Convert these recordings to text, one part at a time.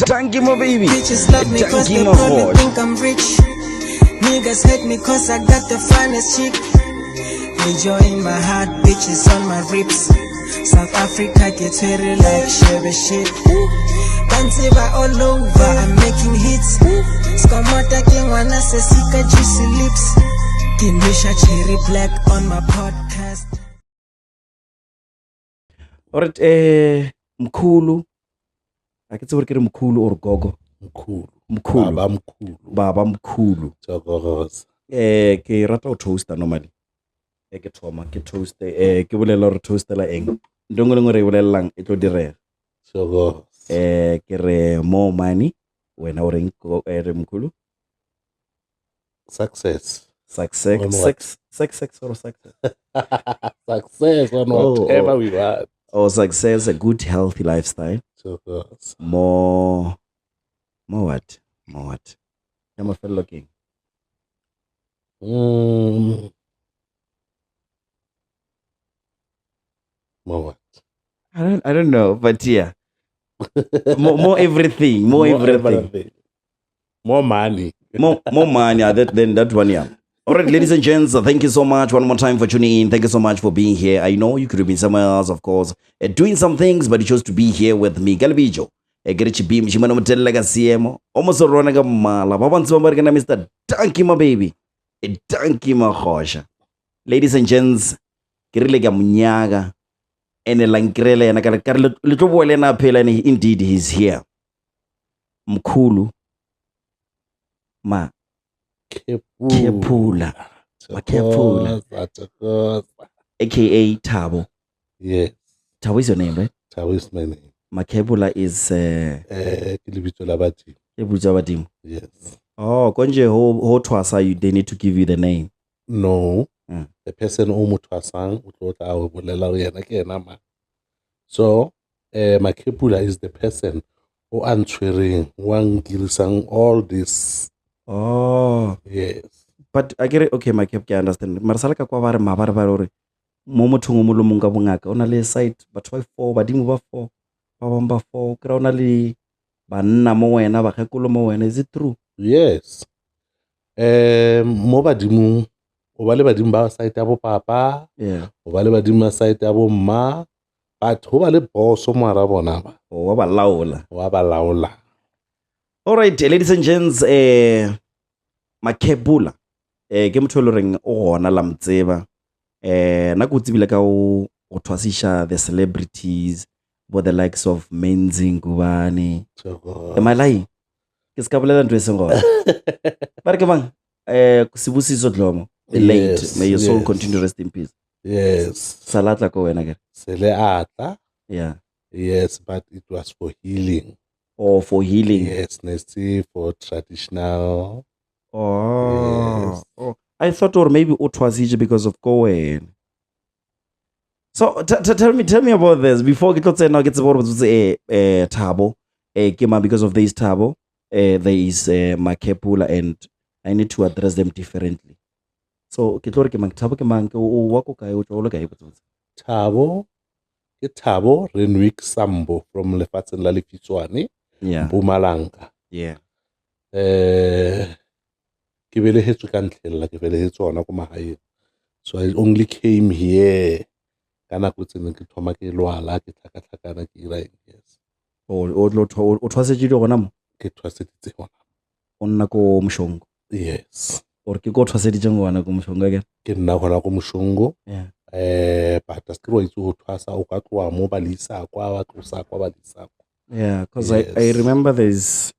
Tanky my baby. Bitches love me cause they probably think I'm rich. Niggas hate me cause I got the finest chick. They join my heart, bitches on my ribs. South Africa gets very like Chevy shit. Bansiba all over, I'm making hits. Skamota king wanna say sika juicy lips. Kimisha cherry black on my podcast. Alright, mkhulu. Akitse gore kere mkhulu or gogo. Mkhulu. Baba mkhulu. Tsogoza. Ke rata o toaster normally. Ke thoma ke toast ke bolela re toastela eng. Ndongo lengwe re bolelang e tlo direga. Tsogoza. Ke re more money wena o reng re mkhulu. Success or success. Success on whatever we want. Or success, a good healthy lifestyle. Tsogoza. More what? I'm a fellow looking. More what? I don't know, but yeah. more everything. More everything. More money. more money than that one, yeah. All right, ladies and gents, thank you so much one more time for tuning in. Thank you so much for being here. I know you could have been somewhere else, of course, doing some things, but you chose to be here with me. Galbijo. Egerichi Shimano Mutelaga CM. Almost a running mala. Mr. Tanky my baby. A tanky my hosha. Ladies and gents, Kirilega Munyaga. And a lankrele and a little boy and a pale, and indeed he's here. Mkulu. Ma. Kepula. AKA Tabo. Yes. Tabo is your name, right? Tabo is my name. Makebula is Kilibito Labati. Ebujabadim. Yes. Oh, konje ho twasa you they need to give you the name. No. The person who twasang utlota awo bolela yena ke ena ma. So, Makebula is the person who answering one girisang all this. Oh. Yes. But I get it. Okay, Makeb can understand. Marsala ka kwa bare mabare bare mo mothong mo lo monga bongaka ona le site batho ba 4 badimo ba 4 ba bamba 4 kra ona le banna mo wena ba khekolo mo wena. Is it true? Yes. Mo badimo o ba le badimo ba site ya bo papa. Yeah. O ba le badimo ba site ya bo mma. But ho ba le boss o mara bona ba. O ba laola. Wa ba laola. All right, ladies and gents, Makebula ke motho le reng o gona la mtseba na go tsibile ka o twasisha the celebrities with the likes of Menzing Gubane. Am I lying? Ke ska bolela ntwe sengo ba re ke bang Sibusiso Dlomo the late, may your soul continue to rest in peace. Yes. Salatla ko wena ke Sele ata. Yeah. Yes, but it was for healing. Or for healing. Yes, Nesty for traditional. Oh. Yes. Oh. I thought or maybe Otwasije because of Cohen. So tell me about this before get to now gets about Tabo Kima because of this Tabo there is Makebula and I need to address them differently. So Kitori Kimang Tabo Kimang wako kai uchola kai Tabo Tabo Renwick Sambo from Lefatsen Lalifitswane. Yeah. Mpumalanga. Yeah. Ke belehetswe ka ntlela ke belehetswe ona ko mahaeng. So I only came here kana go tsene ke thoma ke lwala ke tlhakatlhakana ke ira yes. O twasetse gona mo Ke twasetse gona. o nna ko Mshongo. Yes. Or ke go twasetse gona ko Mshongo again. Ke nna gona ko Mshongo. Yeah. But askere wa itse go twasa o ka tloa mo balisa kwa ba tlosa kwa balisa. Yeah, because I remember there's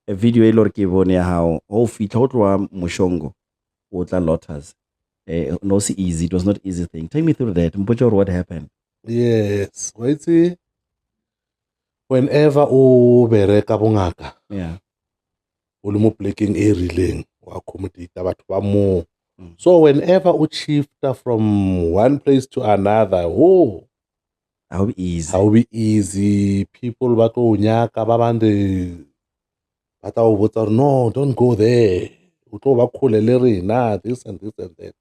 a video e lor ke bone how o fitla o tloa Mshongo o tla Lotus. No, it's easy. It was not easy thing. Take me through that. Mpotso what happened? Yes. Wa itse whenever o bereka bongaka. Yeah. O le mo plekeng e rileng o accommodate batho ba mo. So whenever you shift from one place to another, How easy. How be easy. People ba tlo nyaka ba bande ba ta o botsa no, don't go there. O tlo ba kholele rena this and this and that.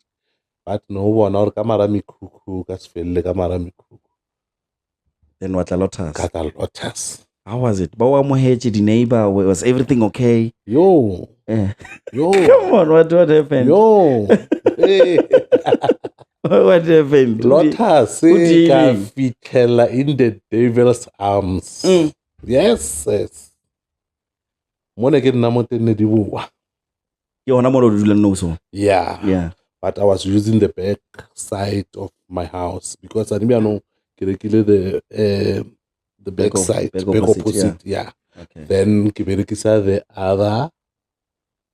But no bona or kamara mikhukhu ka sefelle kamara mikhukhu. Then what a Lotus. Ka Lotus. How was it? But the neighbor, was everything okay? Yo. Eh. Yo. Come on, what happened? Yo. Hey. What happened? Lotus ka fitela in the devil's arms. Yes. Mone ke nna mo tenne di bua. Yeah. But I was using the back side of my house because I didn't know the back side, back opposite. Yeah. Okay. Then ke berekisa the other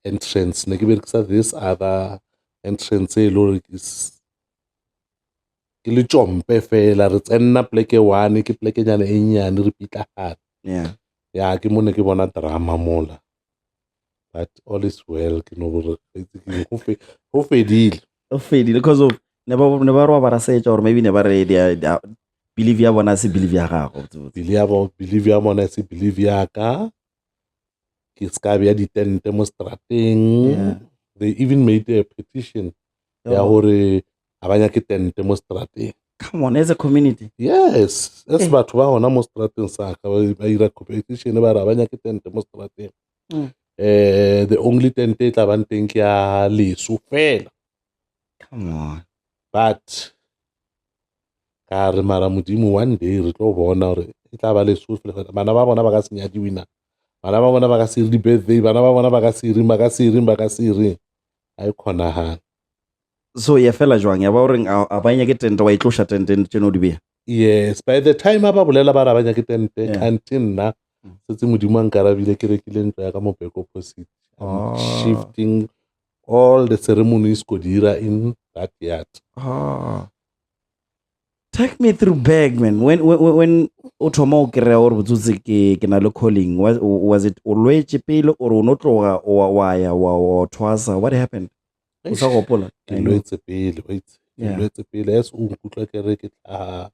entrance. Ne ke berekisa this other entrance e lo is ke le tjompe fela re tsena pleke 1 ke pleke nyane e nyane re pitla. Yeah, ke mone ke bona drama mola. But all is well, ke no go fedile. Because of never research or maybe never believe ya bona se believe ya gago. Believe ya bona se believe ya ka. Ke ska bya di tente mo strateng. They even made a petition. Ya hore abanya ke tente mo strateng. Come on, as a community. Yes, as batho ba hona mo strateng sa ka ba ira petition ba ra abanya ke tente mo strateng. The only tent e tla bang teng ke ya leso fela. Come on. But ka re mara modimo one day re tlo bona hore e tla ba leso fela. Bana ba bona ba ka senya diwina. Bana ba bona ba ka se di birthday, bana ba bona ba ka se ring, ba ka se ring. Ai khona. So ya fela jwang ya ba hore a banya ke tente wa itlosha tente tseno di be. Yes, by the time aba bolela ba ra banya ke tente canteen na setse modimo a nkarabile ke rekile ntlo ya ka mo back opposite. I'm shifting all the ceremonies ko dira in that yard. Take me through back, man. When Otomo kere or bututsi ke na le calling, was it always pele or no tloga wa twasa? What happened? Ke loetse pele as o nkutlwa ke re ke tla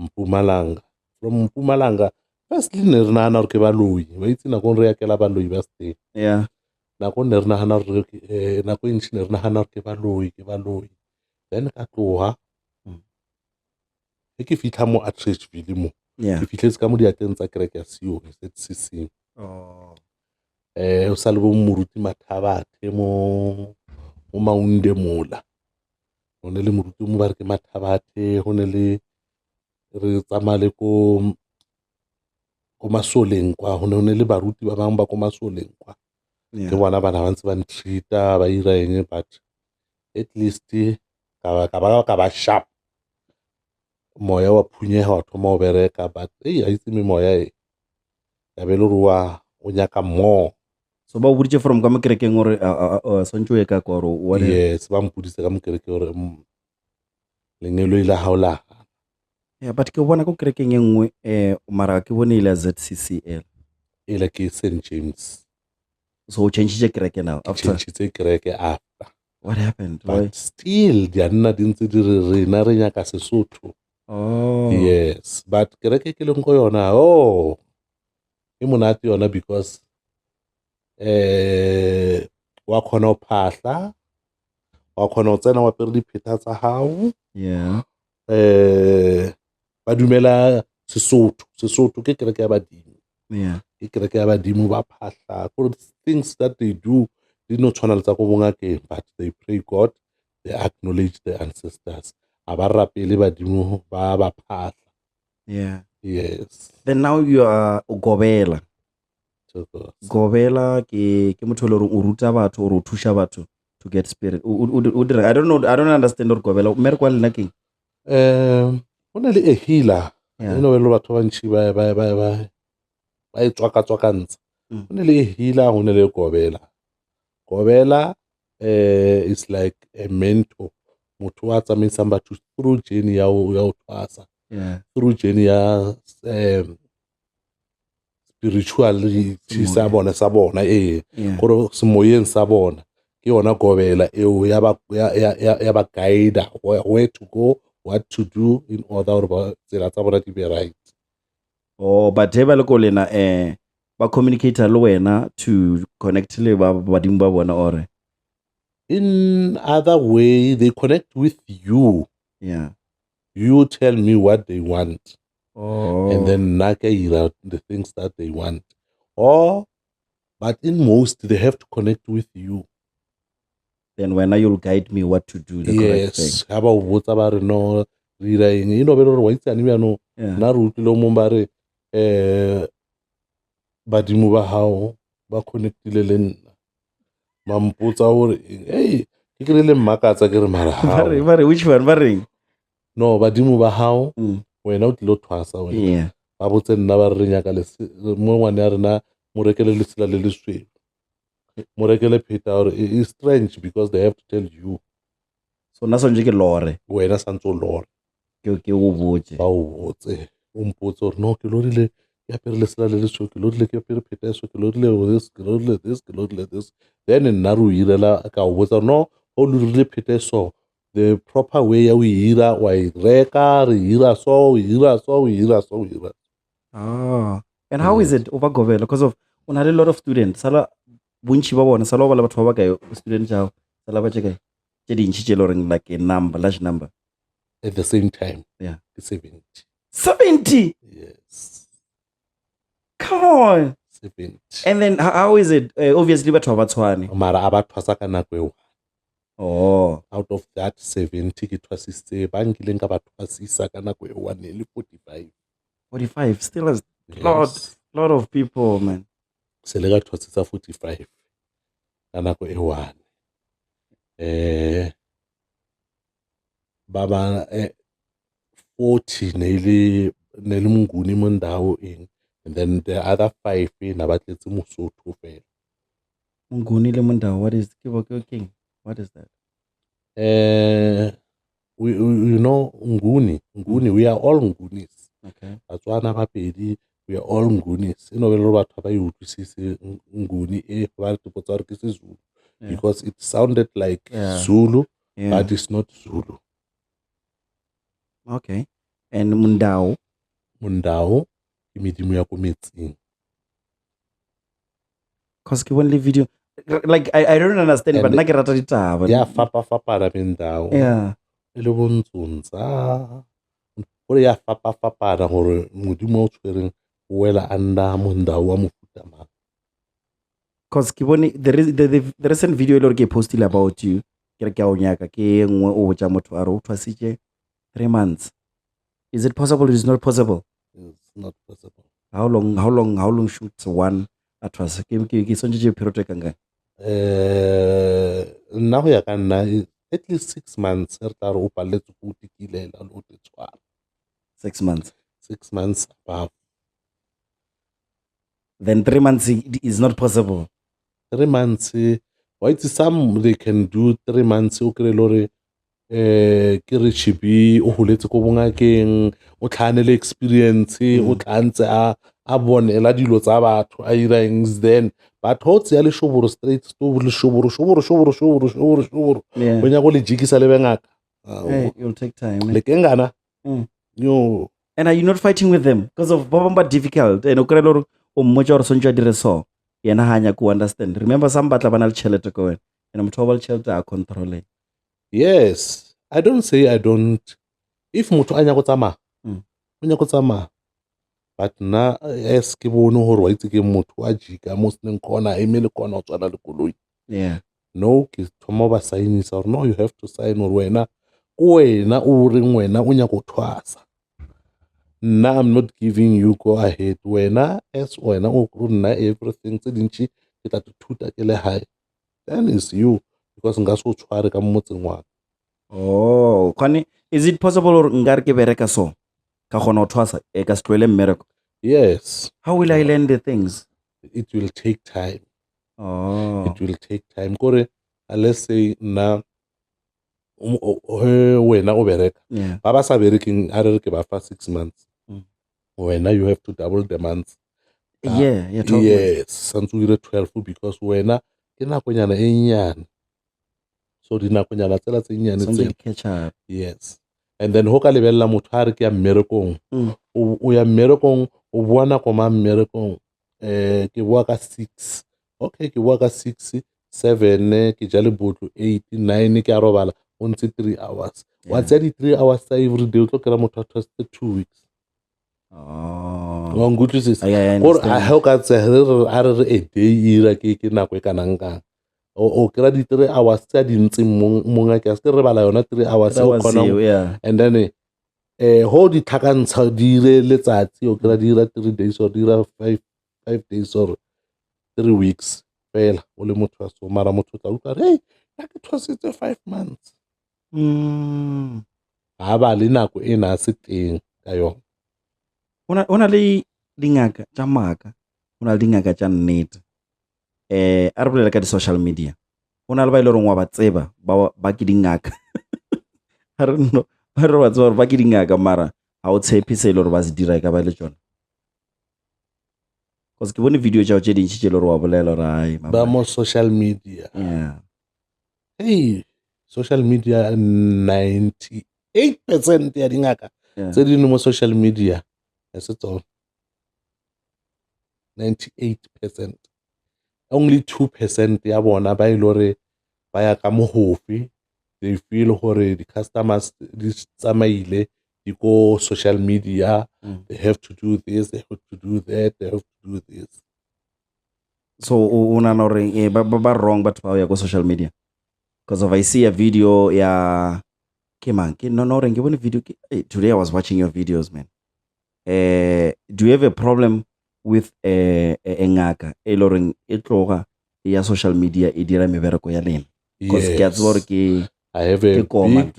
Mpumalanga. From Mpumalanga, firstly ne re nahana hore ke baloi. Wa itse na go re ya kela baloi ba stay. Na go ne re nahana hore na go ntse ne re nahana hore ke baloi. Then ka tloha ke fitla mo Atteridgeville mo. Ke fitletse ka mo diateng tsa kereke ya Sion ZCC. O sa le bo moruti Mathabathe mo Maunde mola. Ho ne le moruti mo ba re ke Mathabathe, ho ne le re tsamale ko Masoleng kwa, ho ne le baruti ba bang ba ko Masoleng kwa. Ke bona bana ba ntse ba ntreata ba ira eng, but at least ka ba sharp. Moya wa phunyeha wa thoma o bereka, but a itse me moya e ya be le ruwa o nyaka more. So ba buditse from ka mokerekeng gore sontse o ka kwa what? Yes, ba mpuditse ka mokereke gore lengelo ile haola. But ke bona ko kerekeng e nngwe mara ke bone ile ZCCL. Ile ke St James. So o change kereke now after. Change kereke after. What happened? But still di anna di ntse di re na re nyaka Sesotho. Yes, but kereke ke leng go yona e monate yona because wa khona o phahla, wa khona o tsena wa pere dipheta tsa hao. Ba dumela Sesotho ke kereke ya badimo. Ke kereke ya badimo ba phahla. For things that they do di no tshwana le tsa go bongakeng, but they pray God, they acknowledge the ancestors. Aba rapele badimo ba phahla. Yes. Then now you are Gobela. Gobela ke motho le o ruta batho o thusha batho to get spirit. I don't know, I don't understand what Gobela. Mer kwa lena keng? Ona le a healer. You know le batho ba ntshi ba e tswaka ntse. Ona le a healer, ona le Gobela. Gobela is like a mentor. Motho wa tsamaisang batho through journey ya o twasa. Through journey ya spiritually sa bona gore semoyeng sa bona ke yona Gobela eo ya ba guide where to go, what to do in order ba tsela tsa bona di be right. But ba le ko lena ba communicate le wena to connect le ba badimo ba bona or in other way they connect with you. You tell me what they want. Oh. And then naka ira the things that they want. But in most, they have to connect with you. Then when you'll guide me what to do, the correct thing. Yes. How about what about no rira eng? You know, better white anime no. Yeah. Na rutilo mumbare badimo ba hao ba connectile le nna. Mampotsa hore hey, ke kry-ile mmakatsa ke re mara hao. Which one? Barring? No, badimo ba hao Mm. wena o tlilo thwasa wena. Yeah. Ba botse nna ba re nyaka mo ngwane ya rena mo rekele lesela le lesweu. Mo rekele pheta hore it's strange because they have to tell you. So na sonje ke lore. Wena santse o lore. Ke o botse. Ba o botse. O mpotse hore no ke lorile ke apere lesela le lesweu, ke lorile ke apere pheta eso, ke lorile this, ke lorile this, ke lorile this. Then nna re o irela ka o botsa no o lorile pheta eso. The proper way ya o ira wa e reka, re ira so, o ira so, o ira so, o ira. Ah. And how is it over Govela? Because of on had a lot of students. Sala bunchi ba bona sala ba la batho ba kae student jao. Sala ba cheke. Che dintshi tse loreng like a number, large number. At the same time. Yeah. 70. 70. Yes. Come on. 70. And then how is it? Obviously batho ba tshwane. Mara abathwasa ka nako eo. Oh. Out of that 70 ke thwasitse ba nkileng ka bathwasisa ka nako eo 45. 45 still a lot of people, man. Se le ka thwasitsa 45 ka nako eo 1. Baba 40 ne le mnguni mo ndawo eng, and then the other 5 na batletse Mosotho fela. Mnguni le Mundawo, what is king? What is that? We you know nguni, we are all ngunis. Okay. Batswana Bapedi, we are all ngunis. You know le batho ba utlwisise nguni ba topotsa hore ke Zulu because it sounded like Zulu, but it's not Zulu. Okay. And Mundawo ke medimo ya ko metsing. Cause ke only video like I don't understand, but nna ke rata ditaba. Ya fapa mendawo. Yeah. Le bontsontsha. Gore ya fapa gore modimo o tshwereng o wela anda mondawo wa mofuta mang. Cause ke bone the recent video ile ke postile about you. Ke re ke a o nyaka ke engwe o botsa motho a re o thwasitse 3 months. Is it possible? It is not possible. It's not possible. How long shoots one atwas? Ke sonje period ka nka. Nna go ya ka nna at least 6 months re tla re o paletse go tikilela le o te tshwara. 6 months. 6 months above. Then 3 months is not possible. 3 months. Why some they can do 3 months o kry lore ke re chipi o holetse ko bongakeng o tlhanele experience o tlantse a bonela dilo tsa batho a irang then but hotse ya le shoboro straight stove le shoboro bonya go le jikisa le bengaka. Hey, you'll take time. Le kengana. Yo. And are you not fighting with them because of baba difficult and o kry lore o mmotsa gore sontsha dire so yena hanya ku understand. Remember some batla bana le chelete ko wena and motho wa le chelete a controlling. Yes, I don't say I don't. If motho a nyako tsama, o nyako tsama. But na es ke bone hore wa itse ke motho a jika mo sneng kona emele kona o tswana le koloi. Yeah. No, ke thoma ba signisa or no, you have to sign or wena o reng wena o nyako thwasa. Now I'm not giving you go ahead. Wena as wena o runa everything tse dintsi ke tla thuta ke le high. Then it's you. Because nga so tshware ka motseng wa. Oh, kwane is it possible or ngare ke bereka so ka gona o thwasa e ka stlwele mmereko? Yes. How will I learn the things? It will take time. Oh. It will take time. Kore let's say na wena o bereka. Yeah. Ba sa bereking a re ke ba fa 6 months. Wena you have to double the months. Yeah, 12 yes, santse o ire 12 because wena ke nakonyana e nyane. So dinakonyana tsela tse nyane tse catch up. Yes. And then ho ka lebella motho a re ke ya mmerekong. O ya mmerekong o bona ko ma mmerekong ke bua ka 6. Okay, ke bua ka 6, 7 ke ja le botlo 8, 9 ke a robala o ntse 3 hours. Wa tsa di 3 hours tsa every day o tlo kera motho a thwasitse 2 weeks. Oh. Wa ngutlwisisa I gore a understand. ha o ka tse a re a day ira ke nako e kanang kang o kira di 3 hours tsa di ntseng monga ke se re bala yona 3 hours That o was kona you, yeah. and then ho di thakantsha di re letsatsi o kira di ra 3 days or di ra 5 days or 3 weeks fela o le motho wa so mara motho tla utlwa hey ya ke thositse 5 months ha ba le nako e na se teng ka yona Ona le dingaka tsa maka, ona le dingaka tsa nnete. A re bolela ka di social media. Ona le ba ile rongwa ba tseba ba ke dingaka. I don't know. Ba re ba tseba ba ke dingaka mara ha o tshepe se ile re ba se dira ka ba le tsona. Because ke bone video tsa tse dintsi tse le re wa bolela ra ai ba mo social media yeah. hey social media 98% ya dingaka tse di mo social media se tsona 98%. Only 2% ya bona ba ilore ba ya ka mohofi. They feel hore the customers this tsamaile di go social media. They have to do this, they have to do that, they have to do this. So una no re ba wrong but ba ya go social media. Because if I see a video ya ke man ke no re ke bone video today I was watching your videos man. Do you have a problem with ngaka e loreng e tloga ya social media e dira mebereko ya lena? Because ke a tsore ke I have a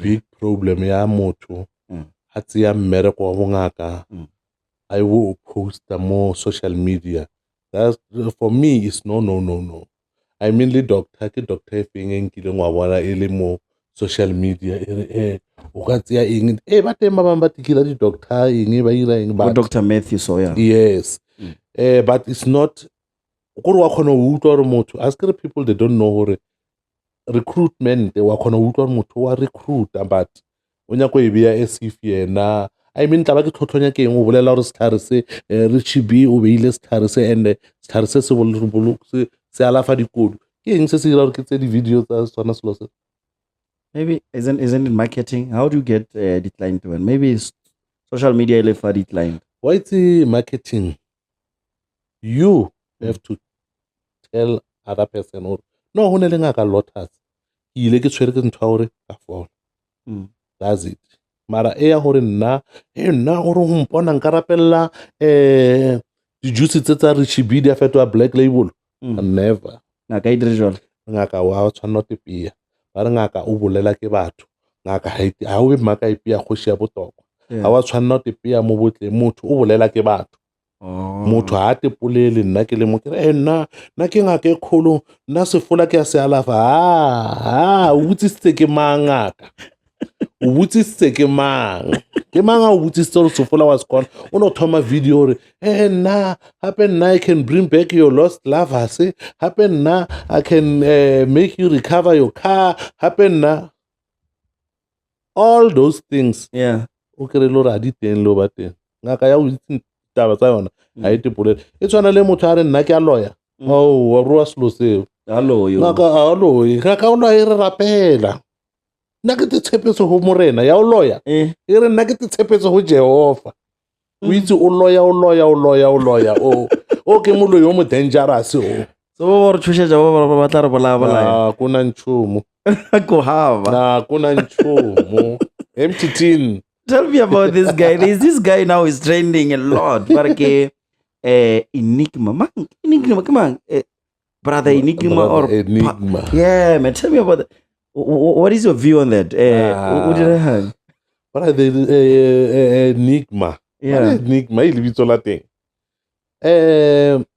big problem ya motho ha tsia mmereko wa bongaka. I will post more social media. That's for me is no. I mean the doctor ke doctor efeng enkile ngwa bona e le mo social media o ka tsia eng ba teng ba bang ba tikila di doctor eng ba ira eng ba Dr. Matthew Soya. Yes. But it's not gore wa khona o utlwa re motho as ke people they don't know hore recruitment wa khona o utlwa motho wa recruiter but o nya go e bia SCF yena I mean taba ke tlhotlhonya ke eng o bolela gore sthare se Richie B o beile sthare se and sthare se se bololo se alafa dikodu ke eng se se dira ke tse di video tsa sona selo se maybe isn't it marketing? How do you get declined to? And maybe it's social media ile fa declined. Why it's marketing? You have to tell other person or no ho ne le ngaka lotus ile ke tshwere ke ntwa hore ka fola that's it mara e ya hore nna gore ho mpona nka rapella di juice tsa Richie B di a fetwa black label never ngaka e dire jwalo ngaka wa tshwanna te pia ba re ngaka o bolela ke batho ngaka ha o be maka ipia khoshi ya botoko ha wa tshwanna te pia mo botle motho o bolela ke batho motho ha te polele nna ke le mo ke nna ke ngaka e kholo nna se fola ke a se alafa o butsitse ke mangaka o butsitse ke mang o butsitse re se fola wa skona o no thoma video re nna happen now I can bring back your lost lovers happen now I can make you recover your car happen now all those things o kere lo ra di teng lo ba teng ngaka ya o itse taba tsa yona ha e tipolele e tswana le motho a re nna ke a loya wa roa selo seo ngaka a loya ngaka o loya e re rapela nna ke te tshepetse go morena ya o loya e re nna ke te tshepetse go Jehova o itse o loya o ke molo yo mo dangerous o so ba re tshoshetsa ba tla re bolaya kuna nchumu go hava kuna nchumu empty tin. Tell me about this guy. This guy now is trending a lot. Porque Enigma, come on, brother Enigma or Enigma. Yeah, man. Tell me about that. What is your view on that? What did I have? Brother Enigma. Yeah, Enigma. He lives all that thing.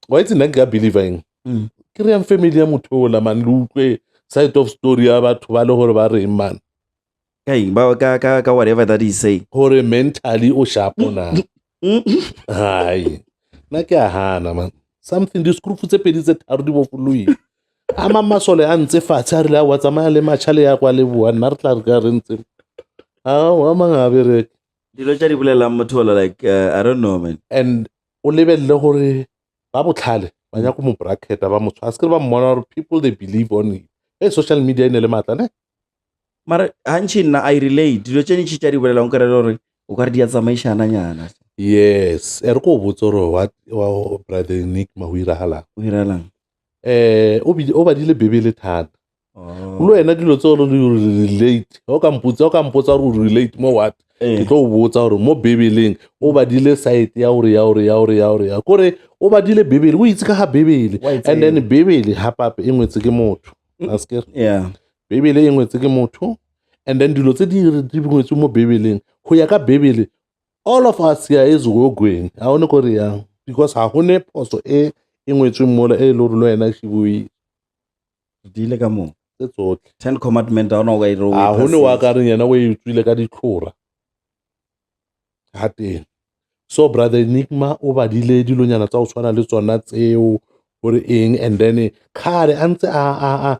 Why is it not believing? Korean family mutola man look side of story about to valor bare man. Hey, ka whatever that he say. Hore mentally o sharp na. Hai. Na ke a hana man. Something this group tse pedi tse tharo di bofului. Ama masole a ntse fatshe a re la wa tsamaya le matšhale ya kwa le bua nna re tla re ka re ntse. Wa mangabe re. Dilo tsa di bolela mothola like I don't know man. And o lebelle gore ba botlhale ba nya go mo bracket ba mo tshwa se ba mmona people they believe on it. Social media ine le matla ne. Mara hanchi na I relate dilo tse ntši tša di bolela o kare re o ka re di a tsamaishana nyana. yes e re ko botsa gore wa brother Enigma ho irahalang o iralang o badile bebele thata lo ena dilo tse o relate o ka mpotsa gore o relate mo what ke tlo o botsa gore mo bebeleng o badile site ya gore kore o badile bebele o itse ka ga bebele and then bebele ha pape e ngwetse ke motho asker bebele e ngwetse ke motho and then dilo tse di ngwetse mo bebeleng go ya ka bebele all of us here is going a one gore yang because ha gone poso e ngwetswe mola e lo lo ena shibui di le ka mo tse tsotle 10 commandment a no ga iro a gone wa ka re yena o itswile ka ditlhora ha teng so brother Enigma o badile dilonyana tsa o tshwana le tsona tseo gore eng and then khare antse a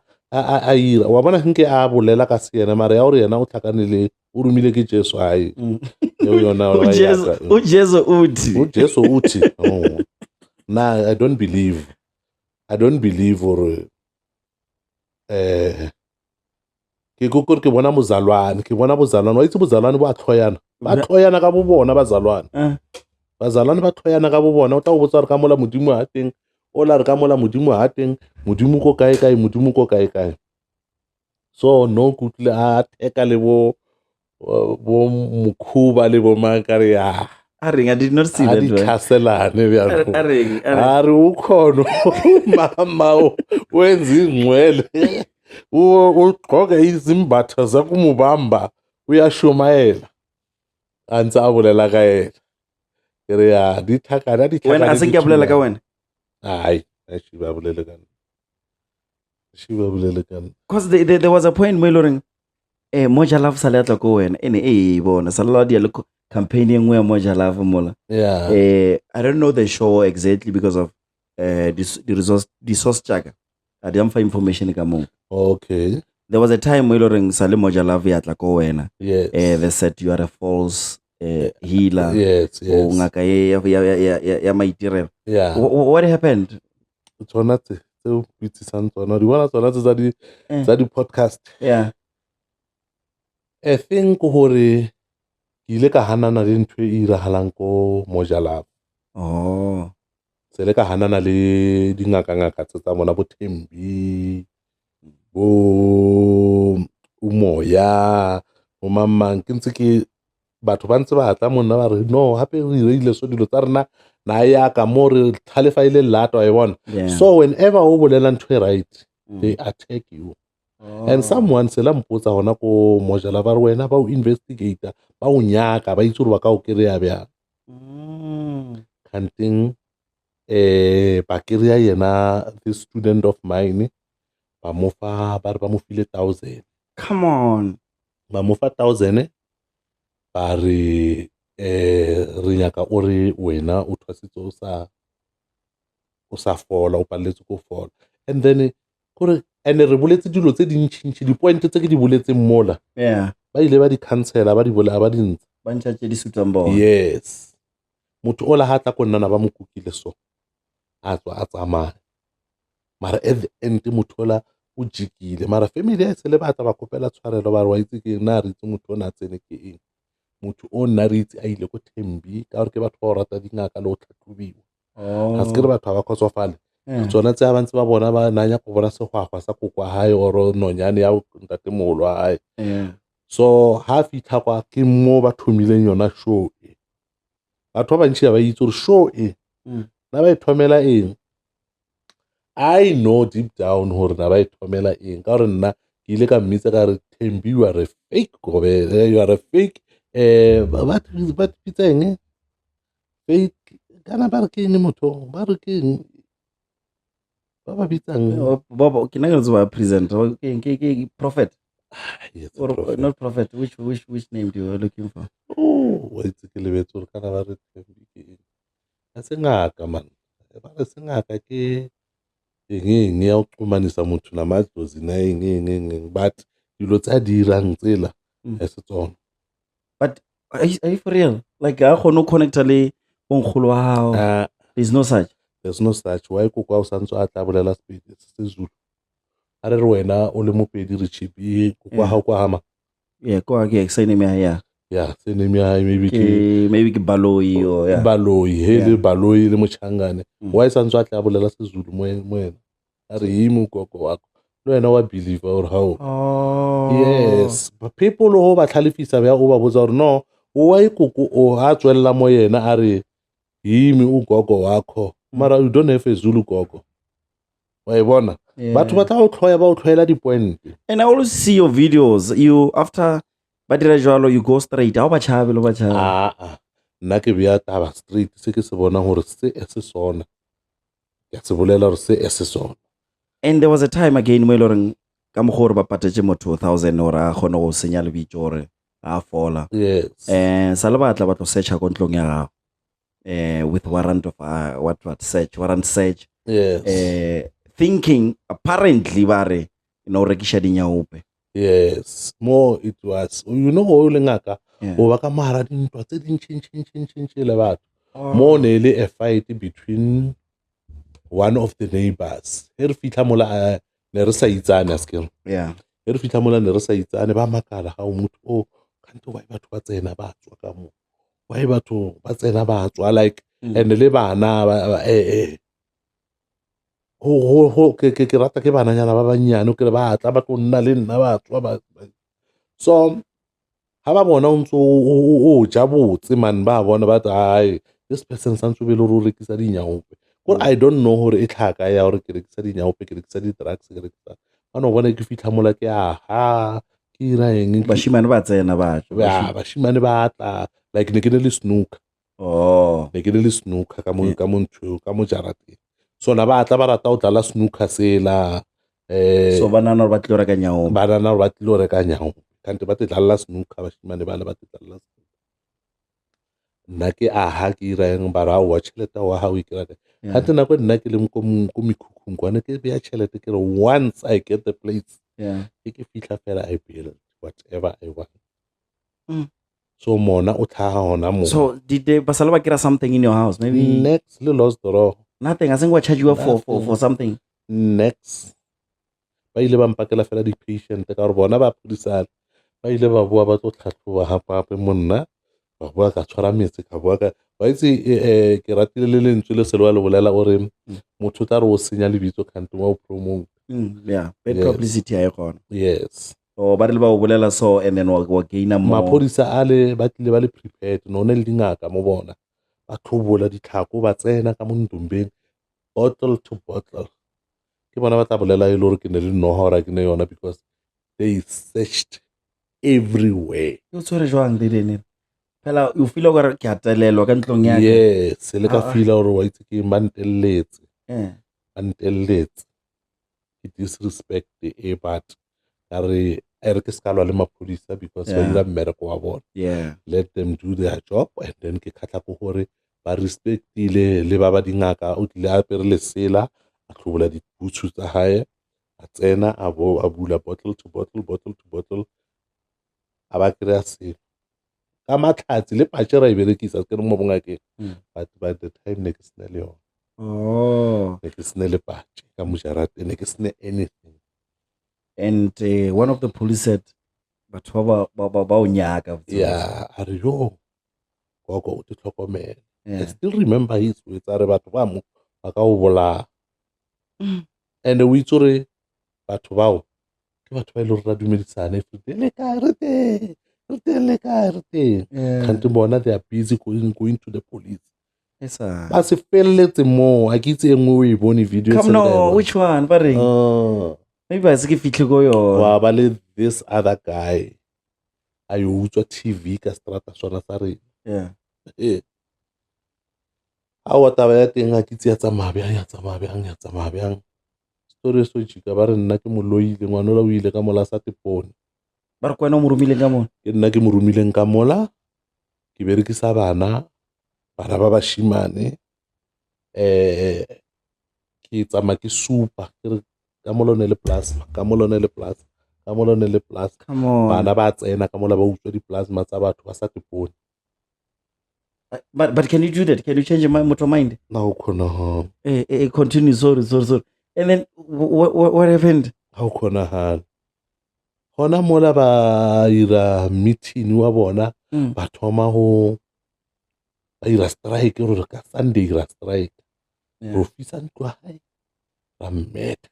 ira wa bona nke a bolela ka sena mara ya gore yena o tlhakanele o rumile ke Jesu ai yo yona o Jesu uthi nah I don't believe or ke bona bozalwane wa itse bozalwane ba tlhoyana ka bobona bazalwane ba tlhoyana ka bobona o tla o botsa re ka mola modimo ha teng o la re ka mola modimo ha teng modimo ko kae so no kutle a theka le bo mukhuba le bo makare ya I did not see that one tlhaselane bya a re o khono mama wenza ingcwele ugqoka izimbatha zakumubamba uyashumayela antsa abulela ka yena kere ya di thakana when a se ke abulela ka wena ai shi ba bulele kana because there was a point mo iloring Moja Love sale atla ko wena ene bona sala di le campaign engwe ya Moja Love mola I don't know the show exactly because of the resource checker I didn't find information ka mo okay there was a time mo iloring sale Moja Love ya atla ko wena yes they said you are a false healer yes ngaka ya maitirelo yeah what happened tsona tse o bitsisang tsona di bona tsona tsa di podcast I think gore ke ile ka hanana le ntwe e irahalang ko Moja Love se le ka hanana le dingaka tsa bona bo Thembi bo Umoya o mamang ke ntse ke batho ba ntse ba tla monna ba re no hape re ile so dilo tsa rena na ya ka mo re tlhalefa ile lato I want so whenever o bolela ntwe right they attack you and someone se la mpotsa hona ko Moja Love ba re wena ba o investigator ba o nyaka ba itse re ba ka o kereya bya kanting ba kereya yena the student of mine ba mofa ba re ba mo file 1000 come on ba mofa 1000 ba re re nyaka o re wena o thwasitse o sa fola o paletse ko fola and then gore ene re boletse dilo tse dintšintši di point tse ke di boletse mmola ba ile ba di cancela ba di bolela ba dintse ba ntšhatše di sutang bona yes motho o la ha tla ko nnana ba mo kukile so a tswa a tsamaya mara at the end motho ola o jikile mara family ya se le batla ba kopela tshwarelo ba re wa itse ke na re itse motho o na tsene ke eng motho o nna re itse a ile ko Thembi ka gore ke batho ba o rata dingaka le go tlhatlhobiwa ga se ke re batho ba khotsofale tsona tse a bantse ba bona ba nanya go bona segwagwa sa kokwa hae or nonyane ya ntate mogolo wa hae so ha fitlha kwa ke mo ba thomileng yona show batho ba bantši ba itse gore show na ba ithomela eng I know deep down gore na ba ithomela eng ka gore nna ke ile ka mmitsa ka re Thembi you are a fake gobe you are a fake ba pitseng fake kana ba re ke eng motho ba re ke eng ba ba bitsang Bobo ke nna go present ke prophet yes or prophet. not prophet which name do you are looking for wa itse ke lebetse gore kana ba re Thembi ke eng a se ngaka man ba re se ngaka ke eng ya o xumanisa motho na madlozi na eng but dilo tsa dirang tsela a se tsona but are you for real like ga go no connecta le bongkholo wa hao there's no such why go kwa o santso a tla bolela Sepedi se Zulu a re wena o le mopedi re chipi go kwa ha kwa hama kwa ke explain me ya Yeah, surname ya hae maybe ke Baloi or yeah. Baloi, hele Baloi le Mochangane. Why santse a tla bolela seZulu mo ena? A re himo gogo wakho. No yena wa believe or how. Oh. Yes, but people who ba tlhalefisa ba o ba botsa hore no, why kuku o ha tswella mo yena a re himi ugogo wakho. Mara you don't have a Zulu gogo. Wa ibona? Batho ba tla o tlhoya ba o tlhoela di point. And I always see your videos. You after ba dira jwalo you go straight. Ha o ba chabe lo ba chabe. Nna ke bea taba straight se ke se bona hore se se sona. Ke se bolela hore se se sona. And there was a time again mo iloreng ka mo gore ba patetse mo 2000 or a gone go senya lebitso gore a fola. Yes. Sa le batla ba tlo searcha ko ntlong ya gago with warrant of warrant search. Yes. Thinking apparently bare rekisha dinyaope. Yes, more it was. You know o le ngaka o ba ka mara dintwa tse dintšhe le batho. Mo ne le a fight between one of the neighbors. Re fitla mola ne re sa itsane askere. Yeah. Re fitla mola ne re sa itsane ba makala ga o motho o kanto wa batho ba tsena ba tswa ka mo. Wa batho ba tsena ba tswa like and le bana ke rata ke bananyana ba banyane ke ba tla ba tlo nna le nna ba tswa ba. So ha ba bona o ntse o ja botse man ba bona ba ai this person santse be le ro rekisa dinyaope. Gore I don't know hore e tlhaka ya hore ke rekisa dinyaope ke rekisa di drugs ke rekisa bana bona ke fitla mola ke ke ira eng bashimane ba tsena ba bashimane ba tla like ne ke le snooker. Ne ke le snooker ka mo ntho ka mo jarate. So na ba tla ba rata o tla snooker sela so banana ba tlo reka nyaope. Banana ba tlo reka nyaope kanti ba tla snooker bashimane ba le ba tla nna ke ke ira eng ba ra wa tšhelete wa ha o ikira ha tena go nna ke le ko mekhukhung kwane ke bea tšhelete ke re once I get the place ke fitla fela I build whatever I want. So mona o tlhaga hona mo. So did they basala ba kira something in your house maybe next le lost draw nothing I think what charge you for something next ba ile ba mpakela fela di patient ka re bona ba pudisana ba ile ba bua ba tlo tlhatlhoba gape monna ba bua ka tshwara metse ka bua ka ba itse ke ratile le lentswe le selwa le bolela gore motho tla re o senya lebitso kanti wa o promote. Yeah, bad publicity ya gone. Yes. O ba re ba o bolela so and then wa gaina mo maphodisa ale ba tlile ba le prepared no ne le dingaka mo bona ba tlhobola ditlhako ba tsena ka mo ndombeng bottle to bottle ke bona ba tla bolela e le gore ke ne le no hora ke ne yona because they searched everywhere. Yo tsore jwang didene phela you feel gore ke atelelwa ka ntlong ya yes le ka feel gore wa itse ke mantelletse antelletse ke disrespect but are ke skalwa le maphodisa because ba dira mmereko wa bona. Let them do their job and then ke khatla go gore ba respectile le ba ba dingaka o tlile a pere le sela a tlhobola di boots tsa hae a tsena a bula bottle to bottle a ba kry-a selo ka matlhatsi le patšhe ra e berekisa ke re mo bongakeng but by the time ne ke sene le yone ne ke sene le patšhe ka mojarate ne ke sene anything. And one of the police said batho ba o nyaka a re yo gogo o te tlhokomele. I still remember his words a re batho ba mo ba ka o bolaya and o itse gore batho bao ke batho ba ile re ra dumedisana le ka re teng kanti bona they are busy going to the police. Ba se feletse mo a ke itse engwe o e bone video come no which one ba reng maybe I se fihle go yo wa ba le this other guy ayo utswa TV ka strata sona sa re a wa taba ya teng a ke tse ya tsamaya bjang story so jika ba re nna ke moloile ngwana o ile ka mola sa tepone ba re kwena o mo romile ka mona ke nna ke mo romileng ka mola ke berekisa bana ba bashimane ke tsama ke supa ke re ka molone le plasma bana ba tsena ka mola ba utswa di plasma tsa batho ba sa tepone. But can you do that? Can you change your motor mind? No, khona continue. Sorry. And then what happened? How khona hana mola ba ira meeting wa bona ba thoma ho ba ira strike re ka Sunday ira strike ro fisa ntlo hae ra meta.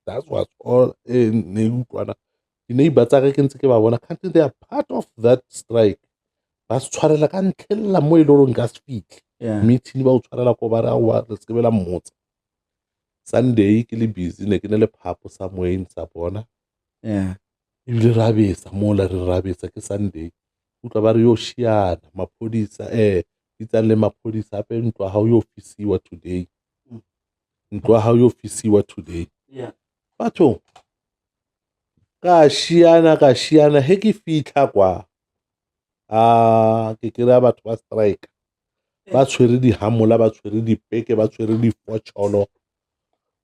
That was all ne utlwana di-neighbor tsa ka ke ntse ke ba bona can't they are part of that strike ba se tshwarela ka ntlhella mo e le goreng ka se fitlhe meeting ba o tshwarela ko ba re aowa re se ke bela mmotsa. Sunday ke le busy ne ke ne le phapo somewhere sa bona ebile ra besa mola re ra besa ke Sunday utlwa ba re yo shiana maphodisa ditsa le maphodisa ape ntwa ha yo fisiwa today ntwa ha yo fisiwa today batho ka shiana he ke fitla kwa ke kry-a batho ba strike ba tshwere dihamola ba tshwere dipeke ba tshwere difotsholo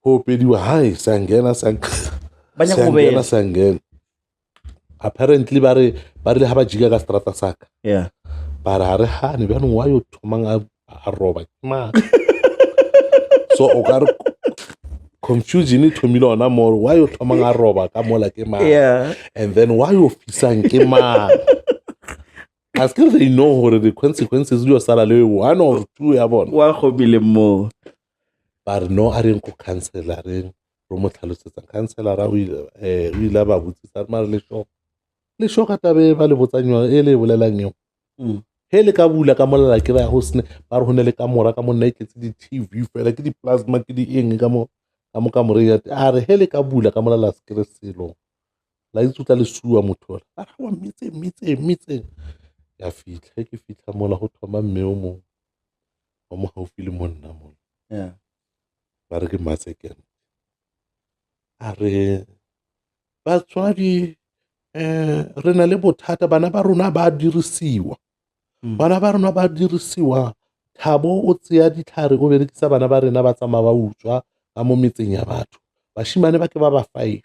ho pediwa hai sangena apparently ba re le ha ba jika ka strata saka ba re ha re hane bjanong wa yo thomang a roba ke mang so o ka re confusion e thomile ona more wa yo thomang a roba ka mola ke mang and then wa yo fisang ke mang as ke they know hore the consequences di yo sala le one or two ya bona wa khobile mo ba re no a reng go cancela reng ro mo tlhalosetsa cancela o ile ba botsisa mara le sho ka tabe ba le botsanywa e le bolelang yo he le ka bula ka molela ke ra go sne ba re ho ne le ka mora ka monna iketse di TV fela ke di plasma ke di eng ka mo re ya a re he le ka bula ka molela skere selo la itsuta le suwa motho a ra wa mitse ya fitla ke fitla mola go thoma mme o mo haufi le monna mo ba re ke Masekeng a re batswadi re na le bothata bana ba rona ba dirisiwa Thabo o tseya ditlhare o berekisa bana ba rena ba tsama ba utswa ka mo metseng ya batho bashimane ba ke ba 5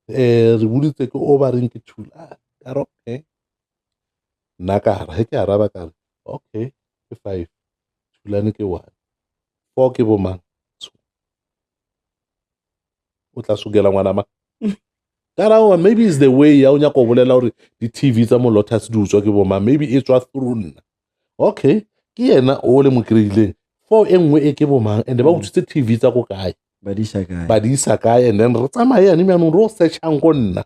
re buditse ke o ba reng ke thula ka re okay nna ka ra he ke araba ka re okay ke 5 thulane ke 1 4 ke bo mang o tla sugela ngwana ma Karawa, maybe it's the way ya unya ko bolela hore di TV tsa mo Lotus di utswa ke bo ma maybe e tswa through nna okay ke yena o le mo krileng for engwe e ke bo mang and ba utsitse TV tsa go kae ba di isa kae and then re tsamaya ne myanong ro searchang go nna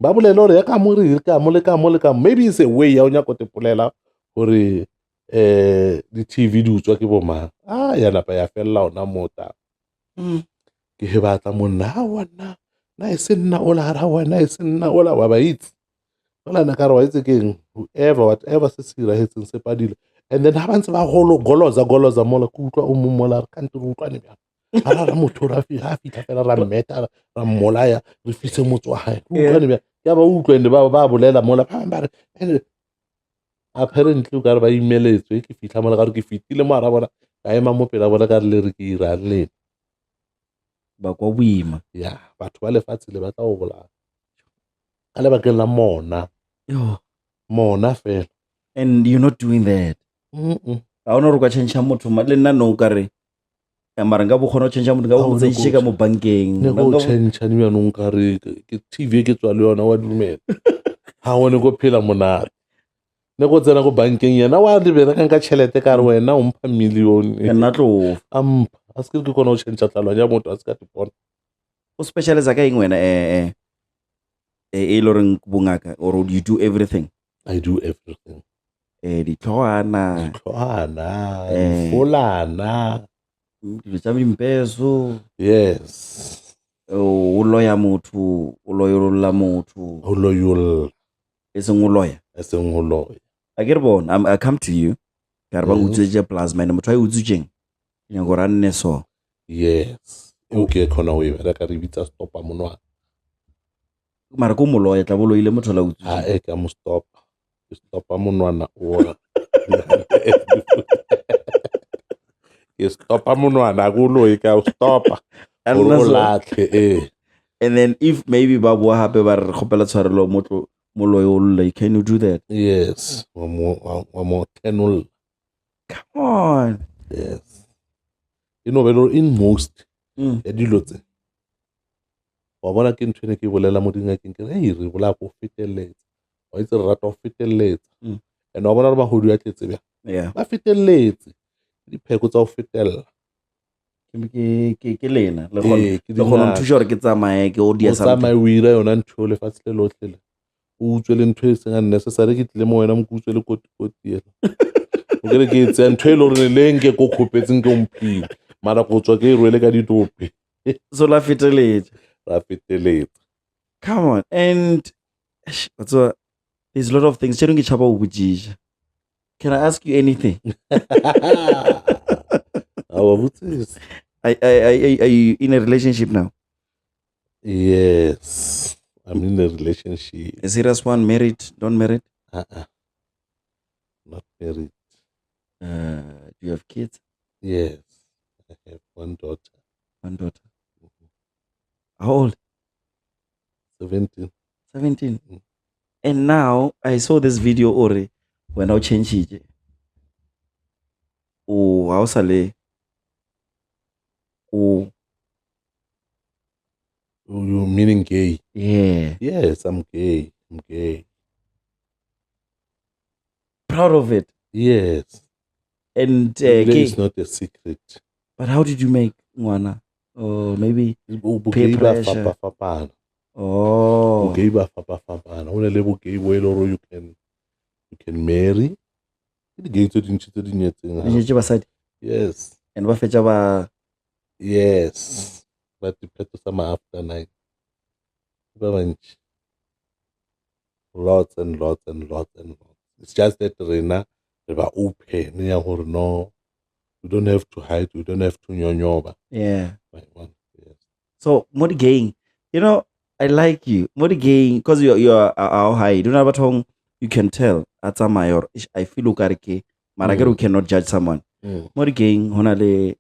ba bolela hore ya ka mo re ka mo le ka maybe it's a way ya unya ko te polela hore di TV di utswa ke bo mang ya lapa ya fella ona mota ke he batla monna wana na isenna ola rawa na isenna ola wa ba itse ola na ka re wa itse keng whatever se sira hetseng se padile and then ha bantse ba goloza mola ku utlwa o mo mola re kante re utlwane bjang ha ra motho ra fitla fela ra meta ra mmolaya re fise motso wa hae utlwane bjang ya ba utlwene ba bolela mola ba re apparently ka re ba imeletswe ke fitla mola ka re ke fitile mo ara bona ka ema mo pela bona ka re le re ke ira le ba kwa boima batho ba lefatshe le batla o bolaya ka lebakeng la mona fela and you're not doing that ga ona re ka change motho le nna no ka re mara nga bo khona change motho nga o tsentse ka mo bankeng ne go change ni ya no ka re ke TV ke tswa le yona wa dumela ha one go phela monate ne go tsena go bankeng yena wa lebela ka tšhelete ka re wena o mpha million nna tlo a se ke kona o change tlalwana ya motho a se ka tipona o specialize ka eng wena e loreng bongaka or you do everything? I do everything. Ditlhoana folana dilo tsa dimpeso yes o loya motho o loyolola motho o loyol eseng o loya a ke re bona I come to you ka re ba utswetse plasma ene motho a utswetseng ya go ranne so yes okay khona o ira ka re bitsa stopa monwana mara ko moloya tla boloile motho la utswetse ka mo stopa monwana o ke stopa monwana go loe ka stopa and then if maybe ba bua hape ba re khopela tshwarelo motho moloyo can you do that? Yes, one more tenol. Come on. Yes. You know, but in most dilo tse wa bona ke ntshwene ke bolela mo dingakeng ke re re bola go feteletsa wa itse re rata ho feteletsa Mm. and wa bona re mahodu a tletse bja Yeah. ba feteletse dipheko tsa ho fetella Ke lena le Ee, ke kgona ho dingaka. nthuša gore ke tsamaye ke o dia o tsamaya o ira yona ntho eo lefatshe le lotlhe le o utswe le ntho e seng unnecessary ke tlile mo wena mokutswe le kotikoti ela o kere ke etseya ntho e le gore le nke ko kgopetseng ke omphile mara go tswa ke e rwele ka ditope so la feteletse. ra feteletsa Come on. And so there's a lot of things. Can I ask you anything? Our botsisi. Are you in a relationship now? Yes, I'm in a relationship. A serious one, married, don't married? Not married. Do you have kids? Yes, I have one daughter. One daughter. How old? 17. 17. Mm. And now I saw this video ore when I change it. Oh, how sale? Oh, You meaning gay? yeah. Yes, I'm gay. I'm gay. Proud of it. Yes. And Gay is not a secret. but how did you make Ngwana? Or maybe Bogay ba pressure. fapa-fapana. oh, Bogay ba fapa-fapana. Ho na le bogay bo e le hore you can marry. Ke di-gay tse dintsi tse di nyetseng ha. Nyetše basadi. Yes. And ba fetša ba Yes. But dipheto sa ma-after 9. Ba bantši. Lots and lots and lots and lots. It's just that rena re ba open ya hore no, we don't have to hide, we don't have to nyonyoba. yeah. Yes. So more gaying, you know, I like you. More gaying because you're how high. You don't have a tongue. You can tell at some mayor. I feel ukarike. Maragero cannot judge someone. More gaying. Honale.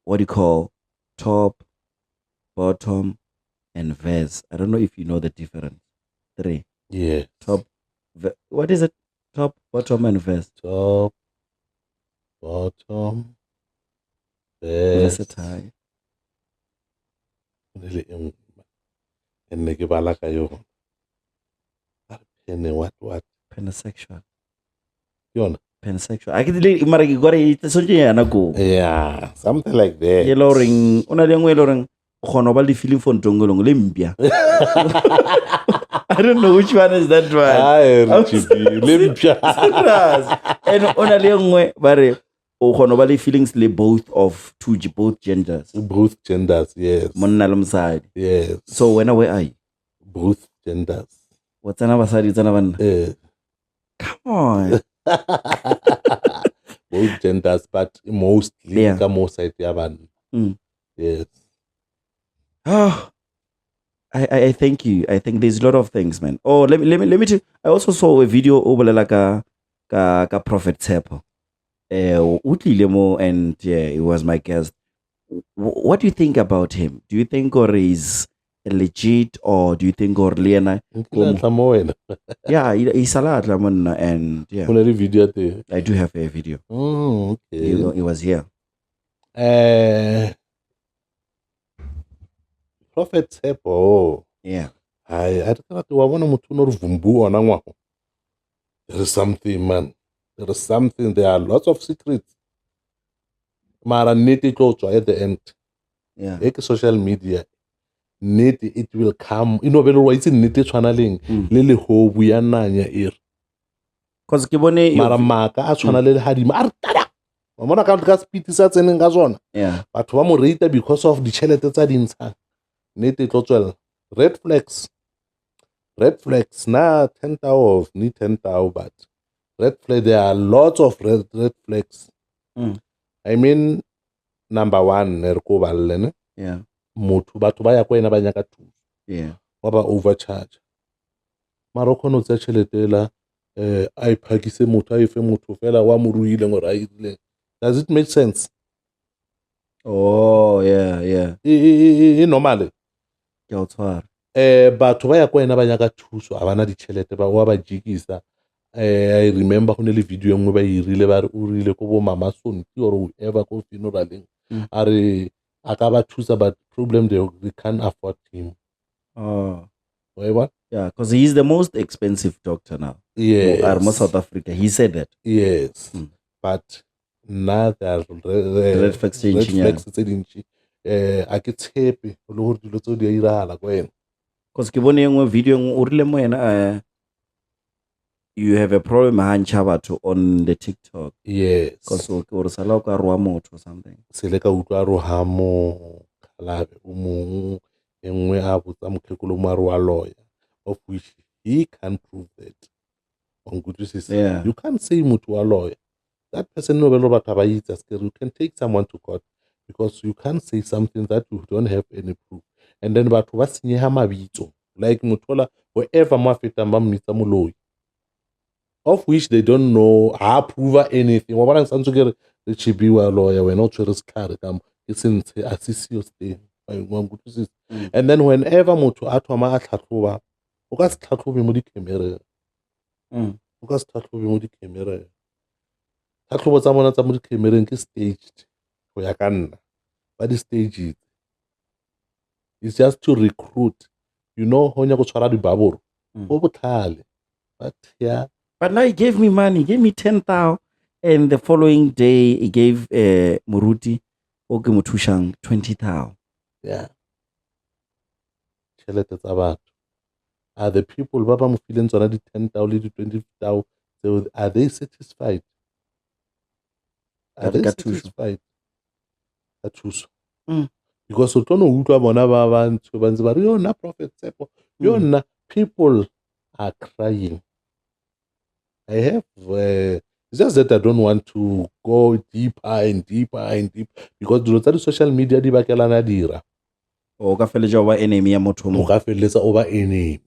What do you call top, bottom, and verse? I don't know if you know the difference. 3 Yeah. top. What is it? Top, bottom, and verse. Top, bottom, best. Versatile. And ne ke bala ka yona. Pene what? Pansexual. Yona? Pansexual. I get mara ke gore e tsonje yana go. Yeah, something like that. Yellow ring. Una le ngwe ring. Khono ba le feeling for ntongolong le mpia. I don't know which one is that one. And ona le ngwe ba re o khono ba le feelings le both genders. Both genders, yes. Monna le mosadi. Yes. So where are you? Both genders. Wa tsana basadi tsana banna. Come on. Both genders, but mostly Yeah. ka mo side ya banna. Yes. Oh, I thank you. I think there's a lot of things, man. Oh, let me tell you, I also saw a video over like ka Prophet Tsepo. Utlile and yeah, he was my guest. What do you think about him? Do you think or is legit or do you think or Lena? Yeah, he's a lot and yeah. Video te. I do have a video. Oh, okay. He was here. Prophet Tsepo. Yeah. I don't know wa bona motho no re vumbu ona ngwago. There is something, man. There is something. There are lots of secrets. Mara neti tlo tswa at the end. Yeah. Eke social media. Neti it will come. You know belo wa itse neti tshwana leng le le hobu ya nanya ere. Cause ke bone Mara maka a tshwana le hadima a re tada. Wa bona ka speed sa tseneng ka tsona. Yeah. Batho ba mo rate because of the chelete tsa dintsha. Neti tlo tswela. Red flags na 10,000 ni 10,000 but red flag there are lots of red flags. I mean number 1 re ko ballene. Yeah. Motho batho ba ya ko ena ba nyaka thuso. Yeah. Wa ba overcharge. Mara khono tsa chelete la I phakise motho a efe motho fela wa mo ruile ngore a ile. Does it make sense? Oh, yeah. E normal. Ke o tshwara. Batho ba ya ko ena ba nyaka thuso a bana ditšhelete ba wa ba jikisa. I remember go ne le video engwe ba irile ba re o rile ko bo mama Sonti or whoever ko funeraleng are a ka ba thusa but problem they can't afford him. Oh. Wa Yeah, because he's the most expensive doctor now. Yes. South Africa. He said that. Yes. Mm. But now the Red flags changing, yeah. tse dintsi a ke tshepe le gore dilo tseo di a iragala ko ena. Because ke bone e nngwe video e nngwe o rile mo yena you have a problem ha ntsha batho on the TikTok. Yes. Because o re sala o ka roa motho or something. Se le ka utlwa roha mo khalabe o mong e nngwe a botsa mokhekolo mo a roa lawyer of which he can't prove that. On good Yeah. you can't say motho wa lawyer. That person no belo batho ba itse skere you can take someone to court because you can't say something that you don't have any proof. And then batho ba senyega mabitso like mothola wherever mo fetang ba mmitsa moloi of which they don't know how prove anything. Wa bona santse ke re chibiwa lawyer wena o tshwere setlhare ka mo ke sentse a se seo steng. And then whenever motho a thoma a tlhatlhoba o ka se tlhatlhobe mo di-camera. O ka se tlhatlhobe mo di-camera. Tlhatlhobo tsa bona tsa mo di-camereng ke staged go ya ka nna ba di-stages. It's just to recruit. You know ho nya go tshwara dibaboro go botlhale. But yeah. But now he gave me money. He gave me 10,000. And the following day, he gave Muruti o ke mo thushang 20,000. Yeah. Tšhelete tsa batho. Are the people ba ba mo fileng tsona di 10,000 le di 20,000 are they satisfied? Are they satisfied? Ka thuso. Because o tlono utlwa bona ba bantsho ba ntse ba re yona Prophet Tshepo yona people are crying. I have it's just that I don't want to go deeper and deeper and deeper because dilo tsa di social media di bakelana dira. O ka feletsa o ba enemy ya motho mo. O ka feletsa o ba enemy.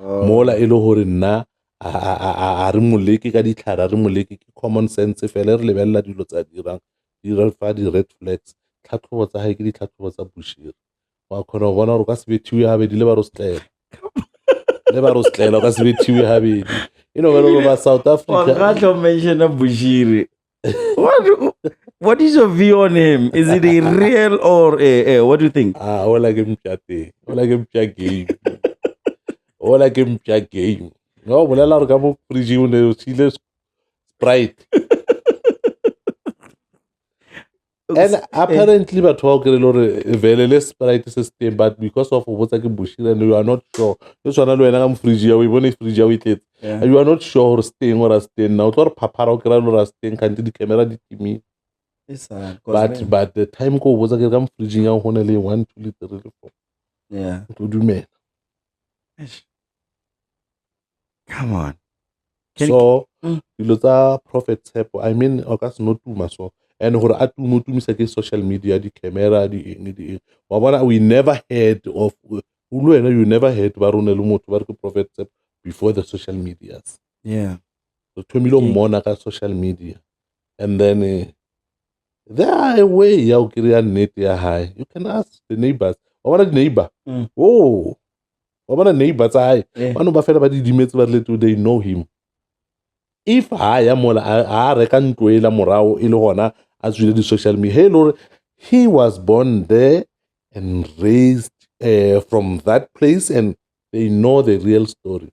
Mola e le gore nna a re moleke ka ditlhare re moleke ke common sense fela re lebella dilo tsa dirang dira fa di red flags tlhatlhobo tsa hae ke ditlhatlhobo tsa bushiri wa khona go bona gore ka se bethiwe habedi le ba ro stlela o ka se bethiwe habedi ba South Africa. I can't mention Bushiri. What is your view on him? Is it a real or what do you think? Ola ke mpya game. No, bolela re ka mo fridge o ne o sile Sprite. And apparently batho ba o kry le vele le Sprite se steng but because of botsa ke Bushiri and you are not sure le tswana le wena ka mo fridge ya o bone fridge ya o itletse you are not sure gore steng or a steng now o tlo re phaphara o kry le ra steng kanti di camera di timile. But the time ko botsa ke ka mo fridge ya go ne le 1 2 3 4 yeah to dumela. Come on. So dilo tsa Prophet Tshepo I mean o ka se no tuma so and gore a tumisa ke social media di camera di wa bona we never heard of you never heard ba rona le motho ba re ke Prophet Tshepo before the social medias. Yeah. So 2 million mona ka social media and then there are a way ya o kry-a nnete ya hae. You can ask the neighbors wa bona di neighbor wa bona neighbor tsa hae bano ba fela ba di dimetse ba le they know him. If ya mola a reka ntlo e la morao e le gona a tswile di social media he was born there and raised from that place and they know the real story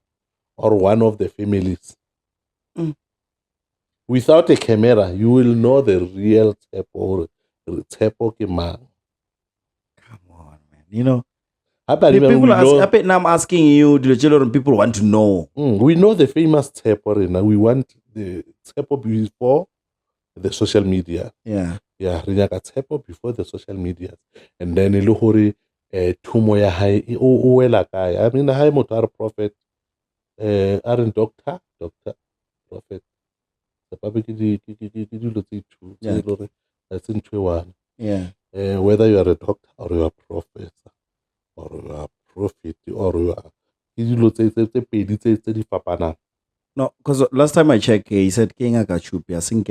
or one of the families. Without a camera you will know the real Tshepo ke mang. Come on, man. You know people I'm asking you, the children, people want to know. We know the famous Tshepo rena. We want the Tshepo before the social media. Yeah. Yeah, re nyaka Tshepo before the social media. And then e le gore thumo ya hae o wela kae. I mean hae motho a re prophet a re doctor prophet. Sepape ke dilo tse two tse le gore a se ntwe one. Yeah. Whether you are a doctor or you are a professor or you are a prophet or you are dilo tse pedi tse di fapanang. No, because last time I checked, he said King Agachupi. I think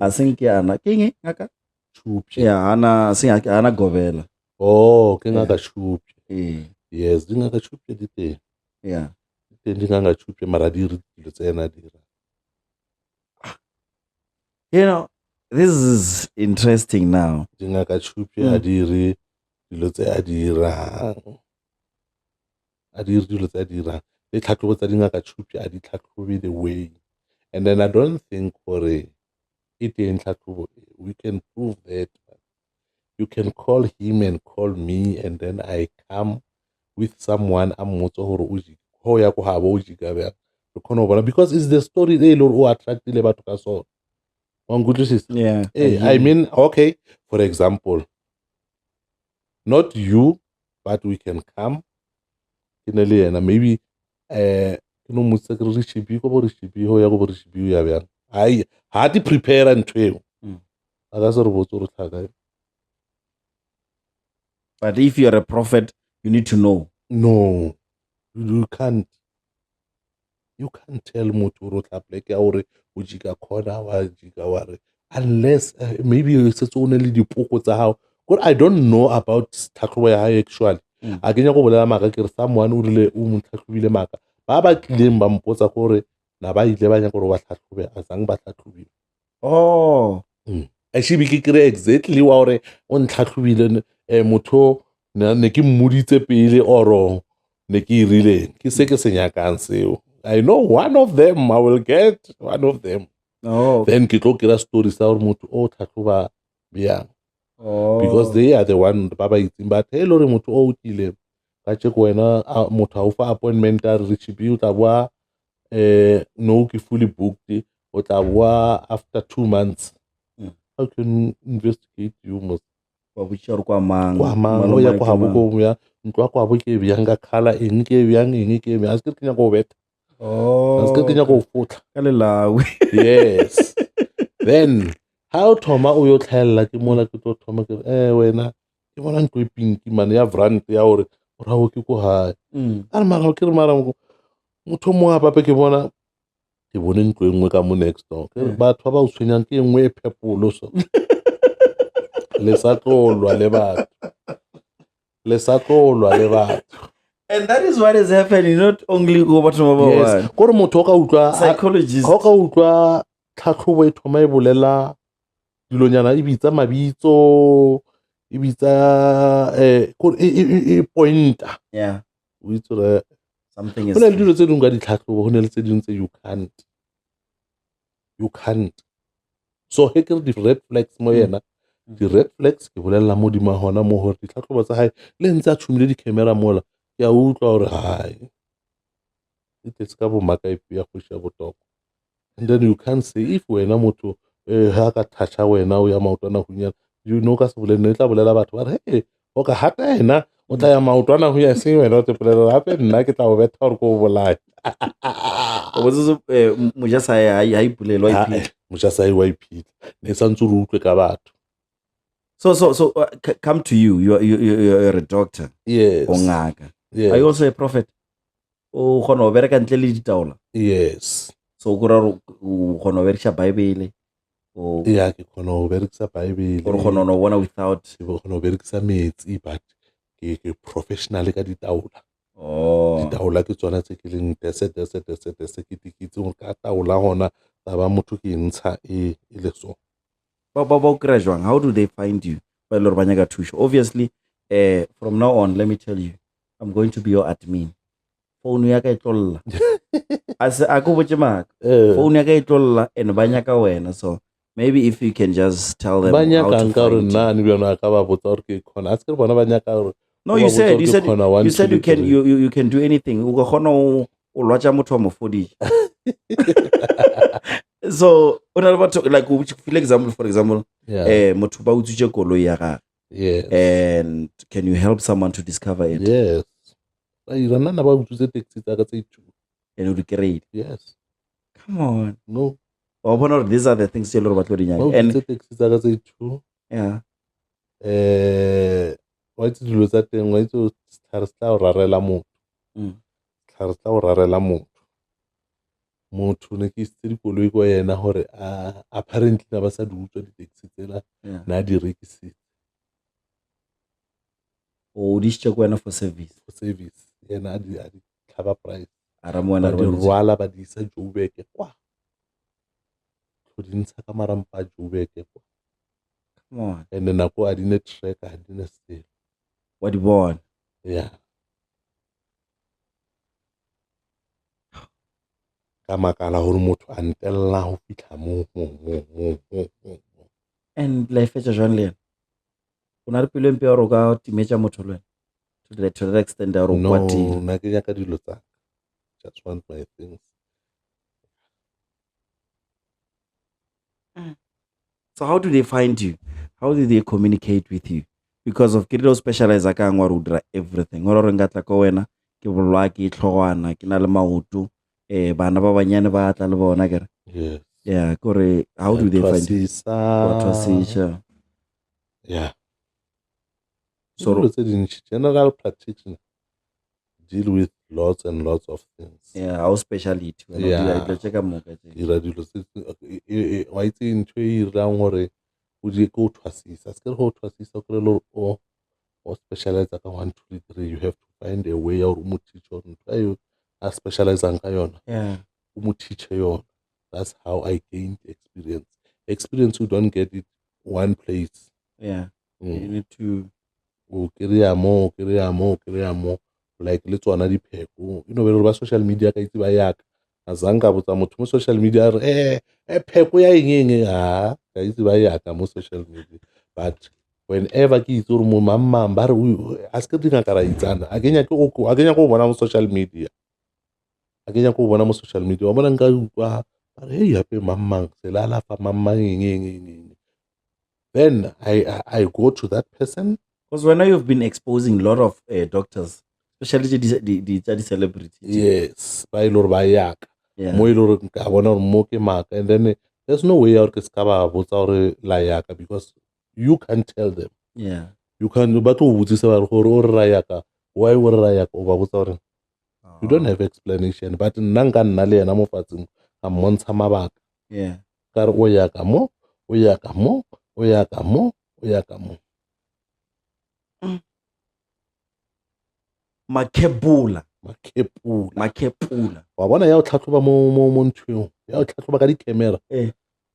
I think Ana King Aga Chupi. Yeah, Ana sing Ana Govela. Oh, King Agachupi. Yes, King Agachupi dite. Yeah. King Agachupi maradiri dilo tse ena dira. You know, this is interesting now. King Agachupi adiri dilo tse adira. a di dilo tsa dirang le tlhatlhobo tsa dingaka tshupi a di tlhatlhobe the way. And then I don't think gore e teng tlhatlhobo we can prove that. You can call him and call me, and then I come with someone I'm mmotse gore o jika ho ya ko habo o jika bjang re khona ho bona because it's the story e le o attractile batho ka sona wa nkutlwisisa. Yeah. I mean, okay, for example, not you, but we can come ke ne le yena maybe ke no mmotsa ke re shipi ko bo re shipi ho ya go bo re shipi ya bjang ai ha di prepare ntho eo a ka se re botse re tlhaka. But if you're a prophet, you need to know. No, you can't. You can't tell motho ro tla pleke ya hore o jika khona wa jika wa re unless maybe you setse o ne le dipoko tsa hao. But I don't know about tlhatlhobo ya hae actually. A kenya go bolela maka ke re someone o rile o mo tlhatlhobile maka ba tlileng ba mpotsa gore na ba ile ba nya gore wa tlhatlhobe a tsang ba tlhatlhobile. Oh. Actually ke kire exactly wa hore o ntlhatlhobile motho ne ke mmuditse pele oro ne ke irile ke se ke se nyakang seo. I know one of them, I will get one of them. Oh. Then ke tlo kira story sa hore motho o tlhatlhoba bjang. Oh. Because they are the one ba ba itseng but he le motho o tlile ka tse ko wena motho a o fa appointment a re chibi o tla bua no ke fully booked o tla bua after 2 months. How can investigate you most wa butshar kwa mang o ya go habo go ya ntwa kwa bo ke bjang ka khala eng ke bjang eng ke bjang a se ke nya go beta. Oh, a se ke nya go futla ka lelawe. yes. Then how thoma o yo tlhaella ke mola ke tlo thoma ke wena ke bona ntlo e pinki man ya brand ya hore ra go ke go hae a mara ke re mara motho mo a pape ke bona ke bone ntlo engwe ka mo next door ke batho ba o tshwenyang ke engwe e phepolo so le sa tlolwa le batho le sa tlolwa le batho. And that is what is happening, not only go batho ba ba. Yes, gore motho o ka utlwa psychologist o ka utlwa tlhatlhobo e thoma e bolela dilonyana e bitsa mabitso e bitsa e pointer. Yeah, o itse re something is go na le dilo tse dingwe ka ditlhatlhobo go ne le tse dingwe tse you can't so he ke di red flags mo yena di red flags ke bolela mo di mahona mo hore ditlhatlhobo tsa hae le ntse a tshumile di camera mola ya utlwa hore hai it's ka bo maka e ya go sha botoko. And then you can't say if wena motho ha ka thatcha wena o ya maotwana go nyana you know ka se bolele tla bolela batho ba re hey o ka hata ena o tla ya maotwana go ya se wena o te bolela hape nna ke tla go betha gore ko bolaya o botse moja sa ya ha ipulelo wa iphila moja sa ya wa iphila ne sa ntse re utlwe ka batho. So come to you. You're a doctor. Yes. Ongaka. Yes. Are you also a prophet? O khono bereka ntle le ditaola. Yes. So go ra o khono berekisa Bible o ya ke khono o berekisa Bible o khono no bona without ke khono berekisa metsi but ke professional ka ditaola. Oh. Ditaola ke tsona tse ke leng tese ke tikitse go ka taola gona tsa ba motho ke ntsha e le so. How do they find you? Obviously, from now on, let me tell you, I'm going to be your admin. Phone ya ka e tlolla. As a go botse maka. Phone ya ka e tlolla and banyaka wena. So maybe if you can just tell them how to find you. No, you said you can do anything. O khona o lwacha motho wa mofodi. So like for example motho ba utswitse koloi ya gaga. Yes. And can you help someone to discover it? Yes. Rana na ba utswitse taxi tsa ka tse 2 and o di grade. Yes. Come on. No. These are the things you ba tlo di nyaka. And taxi tsa ka tse 2. Yeah. Wa itse dilo tsa teng wa itse tlhare tla o rarela motho. Tlhare tla o rarela motho. Motho ne ke itse dikoloi go yena gore apparently na ba sa di utswa di-taxi tsela na di rekisitse. O di tse go yena for service. For service yena a di tlhaba price. Ara mo wena ba di rwala ba di isa Joburg kwa. Go di ntsha ka marampa a Joburg kwa. Come on. And then nako a di ne track a di ne sale. What di bona? Yeah. ka makala hore motho a ntella ho fihla mo. And life e jwang le yena o na le pelo empe ya gore o ka timetša motho le wena to that extent ya gore o No, kwatile. nna ke nyaka dilo tsa just want my things. So how do they find you? How do they communicate with you? Because of ke dilo specialize ka ngwa re o dira everything gore re nka tla ka wena ke bolwa ke tlhogwana ke na le maoto bana ba banyane ba tla le bona kere Yes. yeah kore how do they find you? Wa thwasisha. Yeah. So So general practitioner deal with lots and lots of things. yeah how speciality wena o Yeah. dira dilo tse ka moka tse. Dira dilo tse wa itse ntho e irang gore o di ke o thwasisa se ke re go thwasisa o kry le gore o specialize ka 1 2 3 you have to find a way ya gore o mo teach gore ntho ayo a specializang ka yona Yeah. o mo teach yona. That's how I gained experience you don't get it one place. Yeah. You need to O kry-a mo like le tsona dipheko you know ba social media ka itse ba yaka azange botsa motho mo social media re pheko ya eng ka itse ba yaka mo social media but whenever ke itse gore mo mamang ba re a se ke dinga ka ra itsana a kenya go bona mo social media wa bona nka utlwa ba re hey hape mamang se la fa mamang eng then I go to that person. because when you've been exposing a lot of doctors especially the celebrities. Yes, ba ile gore ba yaka Yeah. mo ile gore nka bona gore mo ke maka and then there's no way ya gore ke ska ba botsa gore la yaka because you can't tell them. Yeah. You can ba tlo botsisa ba re gore o re ra yaka why o re ra yaka o ba botsa gore you don't have explanation but nna nka nna le yena mo fatseng ka mmontsha mabaka Yeah. ka re o yaka mo o yaka mo o yaka mo o yaka mo. Makebula. Wa bona ya o tlhatlhoba mo nthweng ya o tlhatlhoba ka di-camera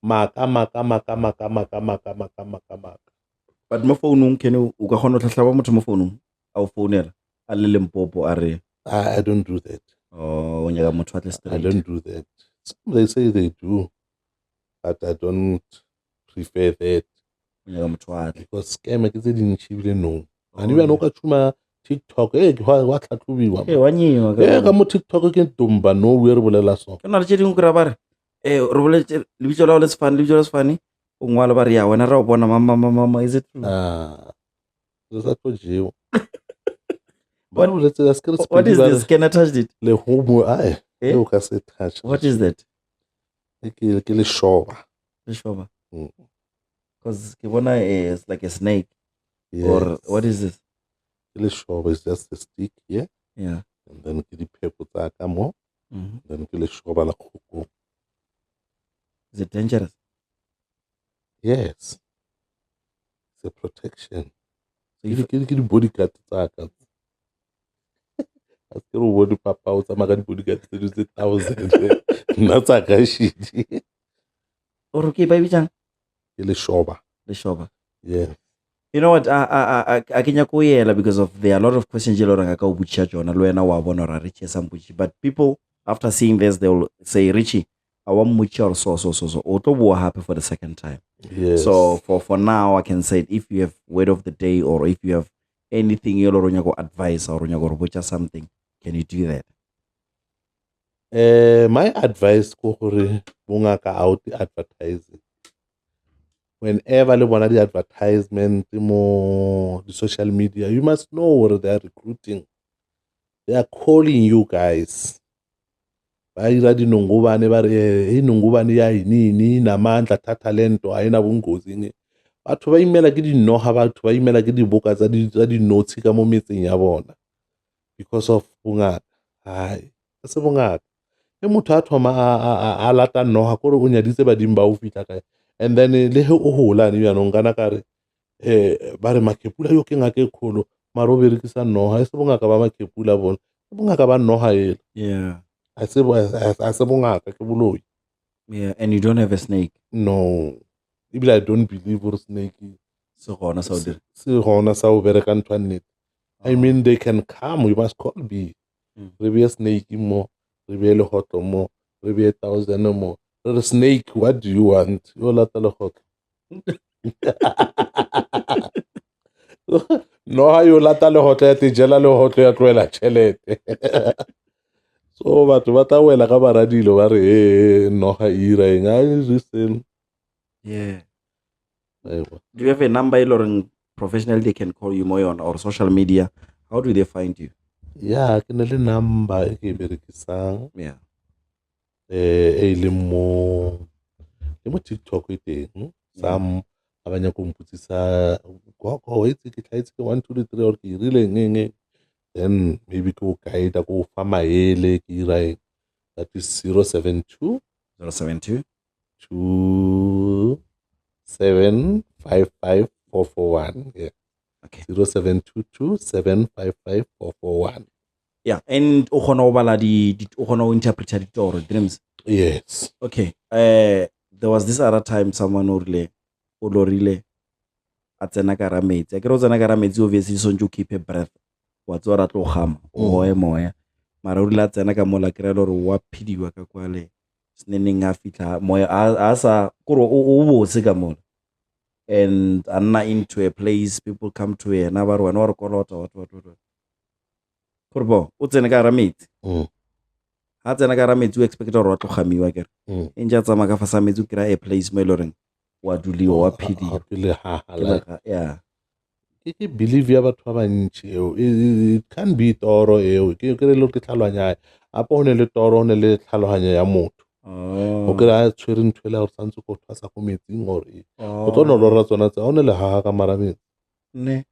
maka But mo founung can o ka kgona go tlhatlhaba motho mo founung a o founela a le Limpopo a re I don't do that. o nyaka motho wa tle I straight. don't do that. Some they say they do, but I don't prefer that O nyaka motho wa tle. because scam ke tse dintšhi ebile no. And even o ka tshuma TikTok wa tlhatlhobiwa. Wa nyewa Ka mo TikTok ke ntomba no we re bolela so. ke na le tse dingwe kry-a ba re re boletse lebitso la o le sefane o ngwala ba re ya wena ra o bona mama is it true? Re sa tlo jewa. Ba re boletse a se ke re What is this? Can I touch it? le homo o ka se touch. What is that? Ke le shoba. Shoba. Because ke bona it's like a snake. Yes. Or what is this? Le shoba is just a stick here. Yeah. And then ke dipheko tsa ka mo. Then ke le shoba la kgoko. Is it dangerous? Yes. It's a protection. Ke di bodyguard tsa ka. A ke re body papa o tsamaya ka di bodyguard tse 1000. Nna tsa ka shidi. Or ke ba bitsang? Ke le shoba. Le shoba. Yeah. You know what? I kenya ko yela because of there are a lot of questions jelo ranga ka o butcha jona le wena wa bona ra Richie sambuchi. But people after seeing this they will say Richie I want mucha or so o tlo bua happy for the second time. Yes. So for now I can say it, if you have word of the day or if you have anything you ronya go advice or ronya go butcha something, can you do that? My advice ko gore bongaka out advertising. Whenever le bona the advertisement mo the social media, you must know what they are recruiting. They are calling you guys. Ba ira dinongobane ba re inongobane ya ini namandla tha talento ayina bungozi. Batho ba imela ke dinoga batho ba imela ke diboka tsa dinotshi ka mo metseng ya bona because of bongaka. Hai se bongaka e motho a thoma a lata noga gore o nyaditse badimo ba o fitla kae. And then le he o hola ni yanong kana kare ba re makepula yo ke ngaka e kholo mara o berekisa noga se bongaka ba makepula bona se bongaka ba noga ele. Yeah. I se bongaka ke boloi. Yeah, and you don't have a snake. No. Even I don't believe or snake. Se gona sa o dira. Se gona sa o bereka ntwa nnete. I mean they can come, we must call be. Re be snake mo, re be le hotlo mo, re be 1,000 more. Re snake, what do you want? Yo lata lekgotlo. No, yo lata lekgotlo ya tejela lekgotlo ya tloela tšhelete. So batho ba tla wela ka baradilo ba re noga ira eng a re seno. Yeah. Do you have a number or professionally they can call you more on or social media? How do they find you? Yeah, ke na le number e ke e berekisang. Yeah. E le mo TikTok e teng. Some abanya go mputsisa go itse ke tlhaetse ke 1 2 3 or ke irile eng. Then maybe go guide go fa maele ke ira eng. That is 072 072 2755441. Yeah. Okay. 0722755441. Yeah, and o kgona go bala o kgona go interpreta ditoro dreams. Yes. Okay. There was this other time someone o lorile a tsena ka ra metsi. A ke re o tsena ka ra metsi obviously so ntse o keep a breath. Wa tso ra tlo gama o moya. Mara o rile a tsena ka mola ke re le gore wa phidiwa ka kwale. Sneneng a fitla moya a sa kore o botse ka mola. And I'm not into a place, people come to a na ba re wena wa re kolota what. Korbo o tsene ka ra metsi. Ha tsena ka ra metsi o expect gore wa tlo gamiwa kere. E ntse tsama ka fa sa metsi o kry a place mo loreng wa duliwa wa phidiwa. Yeah. Ke believe ya batho ba bantši eo it can be toro eo ke re lo ke tlhaloganya apa o ne le toro o ne le tlhaloganya ya motho o ke ra tshwere ntwela gore santse go thwasa go metsing gore o tlo no lora tsona tsa o ne le haga ka marameng Ne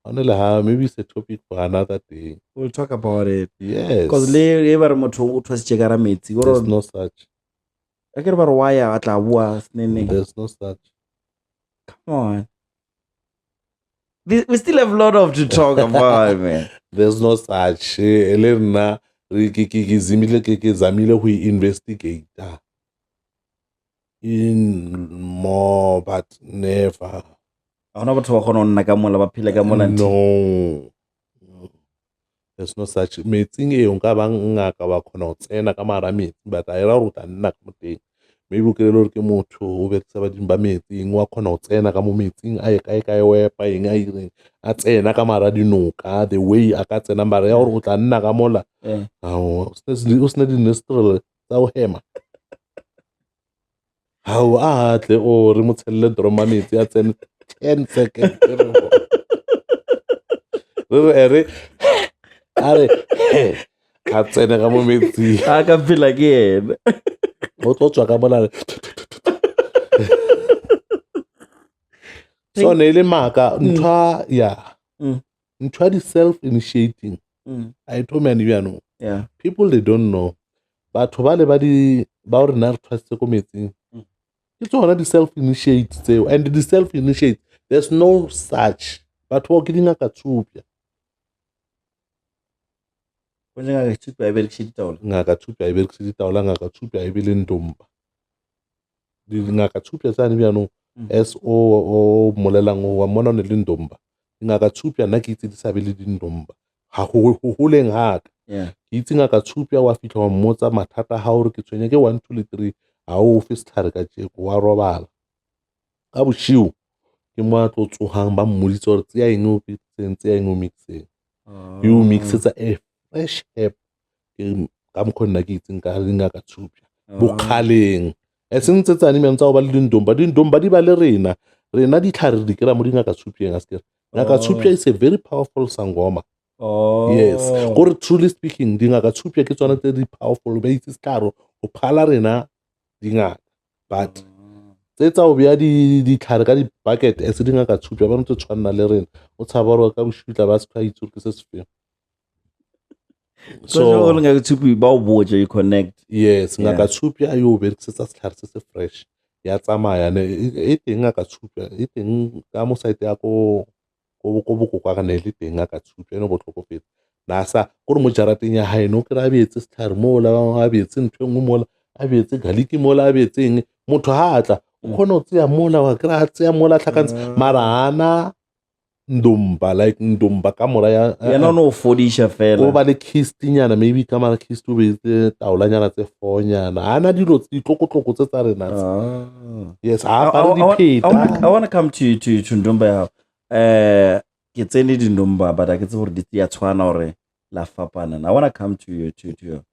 on le ha maybe it's a topic for another day. We'll talk about it. Yes. Because le ba re motho o thwasitse ka ra metsi there's no such. A ke re ba re wa ya tla bua sneneng. There's no such. Come on. We still have a lot of to talk about, man. There's no such. Le nna re ke zimile ke zamile go investigate in more but never. No. There's no such metsing e nka ba ngaka ba khona o tsena ka mara metsi but a era ruta nna ka moteng maybe o kere ke motho o betsa ba dimba metsing wa khona o tsena ka mo metsing a e kae wepa eng a ireng a tsena ka mara dinoka the way a ka tsena mara ya gore o tla nna ka mola o sne di nostril tsa o hema how a tle o re mo tshelle droma metsi a tsena 10 seconds re are ka tsena ka mo metsi a ka feel like ena o tswa ka bona so ne le maka ntwa ya ntwa di self initiating I told me you know yeah people they don't know batho ba le ba di ba re na re twasitse go metsing it's all the self initiate and the self initiate there's no such but what getting a katsupya ngaka thupa e berekisitse taola ngaka thupa e bile ndomba di ngaka thupa tsa ne bjano o molelang wa mona ne le ndomba ngaka thupa nna ke itse di sa be le dindomba ha go holeng haka yeah ke itse ngaka thupa wa fitla wa mmotsa mathata ha o re ke tshwenya ke 1 2 le 3 a o festlare ka tsheko wa robala ka boshiu ke mo a tlo tsogang ba mmoditse gore tse ya eng o pitseng tse ya eng o mixeng you mixetsa a fresh herb ka mkhona ke itseng ka ringa ka tsupya bokhaleng esentse tsane mentsa o ba le dindomba di ba le rena di tlhare di kera mo dinga ka tsupyeng askere ngaka tsupya is a very powerful sangoma yes gore truly speaking dinga ka tsupya ke tsona tse di powerful ba itse skaro o phala rena dinga but tsetsa o bya di tlhare ka di bucket ese dinga ka tsupya ba ntse tshwana le rena o tshaba ro ka bushutla ba se tshwa itse ke se sefeng so o ngaka thupi ba o boje you connect yes ngaka thupi ayo berekisa setlhare se fresh ya tsamaya ne e teng ngaka thupi e teng ka mo site ya ko bokoko ka ne le teng ngaka thupi no botlhoko fetse na sa go re mo jarateng ya hae no kra betse setlhare mo la ba betse ntweng mo la a betse galiki mo la betseng motho ha atla o khona o tseya mo la wa kra tseya mo la tlhakantse mara hana ndumba, like ndumba ka mora ya yena o ne o fodisha o fela. ba le kistinyana, maybe ka mara kisti o beitse taolanyana tse fonyana, ha na dilo ditlokotloko tse tsa rena tse. Ah. Yes, ha apare dipheta. I want to come to Ndumba ya ke tsene di Ndumba, but I ke tse gore di ya tshwana or la fapana. I want to come to you to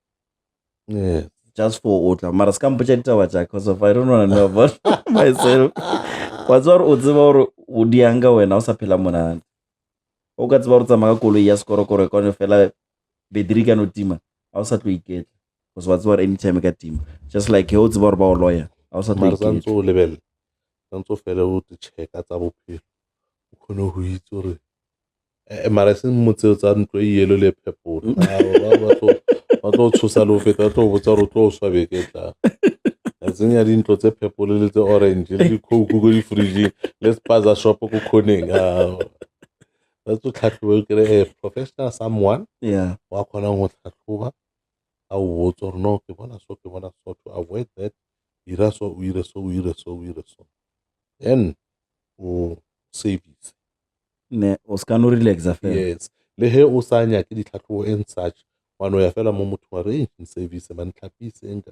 Yes. just for otla mara ska mpotsa ditaba tsa because of I don't want to know about myself. What's what o tseba gore o dianga wena o sa phela monana. O ka tseba gore tsamaya ka koloi ya sekorokoro e kone fela betri ka no tima. A o sa tlo iketla. Because what's what anytime ka tima. Just like he o tseba gore ba o lawyer. A o sa tlo Mara iketla. santse o lebelle. Santse o fele o te checka tsa bophelo. O khone go itse gore mara se motseo tsa ntlo e yelo le pepolo. Ba tlo tshosa lo feta tlo botsa re tlo swa beke tla. Tsenya dintlo tse pepolo le tse orange le di coke go di fridge le spaza shop go khoneng. That's to tlhatlhoba ke re professional someone. Yeah. Wa khona go tlhatlhoba. A o botsa gore no ke bona so to avoid that. Ira so o ire so. Then o service. Ne o ska no relaxa fela. Yes. Le he o sa nya ke ditlhatlhobo en such wano ya fela mo motho wa re in service man tlhapise in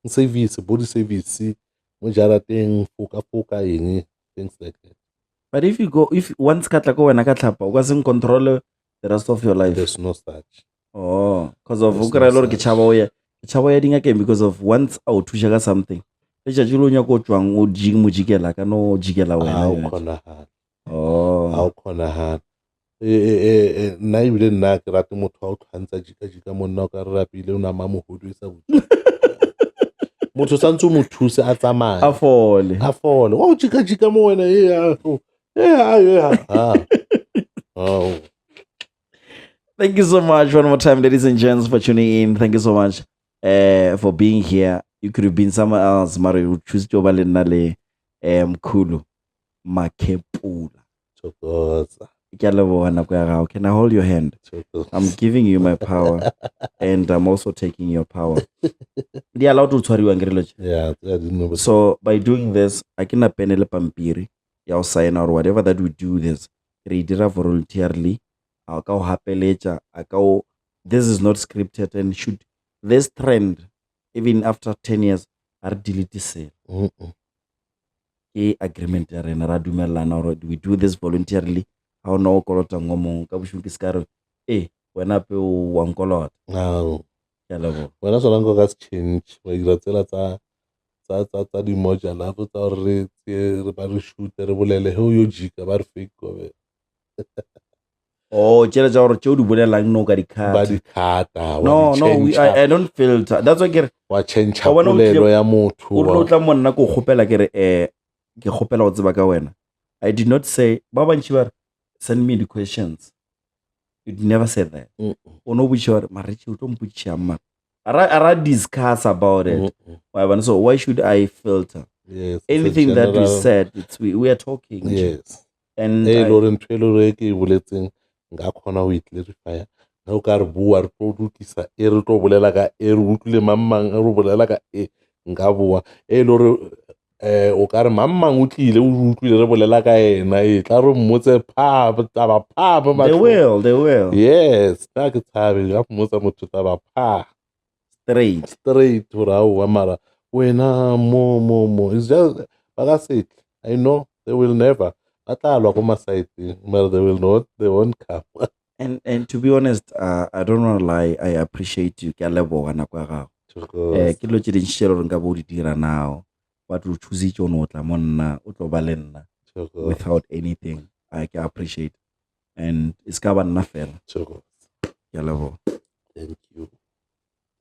service body service mo jarateng foka eng things like that. But if once ka tla ko wena ka tlhapa o ka se control the rest of your life. There's no such. Oh, because of There's ukra no lo ke such. chaba ya dinga ke because of once out to shaka something. Le ja jilo nya ko tswang o mo jikela ka no jikela Ha o wena. khona ha. Oh. Ha o khona ha. Na ibile nna ke rate motho a o tlhantsa jika monna o ka re rapile o na mamogodu e sa botse. Motho santse mo thuse a tsamaya. A fole. Wa o jika mo wena Oh. Thank you so much one more time, ladies and gents, for tuning in. Thank you so much for being here. You could have been somewhere else, Mari. You choose to le nale Mkhulu Makhepula. Chokoza. Can I hold your hand? I'm giving you my power and I'm also taking your power. They allowed to tshwariwa ngirelo. Yeah, I didn't know. So by doing this, I can penele pampiri ya sign or whatever that we do this. Re dira voluntarily. This is not scripted and should this trend even after 10 years are delete sale. Agreement ya rena ra dumellana or we do this voluntarily. How no kolota ngomong ka bushuki skaro wena pe o wa nkolota. No. Ya lebo. Wena so lango ka change wa ira tsela tsa di moja la tsa re ba re shoot re bolele he o yo jika ba re fake go be. Oh, tshela tsa gore tšeo di bolelang no ka dikhata. Ba dikhata. No, I don't filter. That's why ke wa change polelo ya motho. O tla monna go gopela ke re ke gopela o tseba ka wena. I did not say ba bantši ba send me the questions. You never said that. O no botša gore maretši o tlo mpotšiša mma. Ara discuss about it. So why should I filter? Yes. Anything that we said, we are talking. Yes. And Loren Twelore ke bulletin nga khona o clarify. Na o ka re bua re tlo dukisa e re tlo bolela ka e re utlwile mamang re bolela ka e nga bua lore o ka re mamang o tlile o utlwile re bolela ka ena tla re mmotse taba they will. Yes, ta ke tsabe ga mmotsa motho taba straight wa mara wena mo it's just like I said, I know they will never atalwa kuma site but they won't come. And to be honest, I don't want to lie, I appreciate you. Ke a leboga nako ya gago. Ke lo tse di nshelo re nka bo di dira now. But o choose tšo no tla monna o tlo ba le nna without anything. I can appreciate. And it's ka ba nna fela. Ke a leboga. Thank you.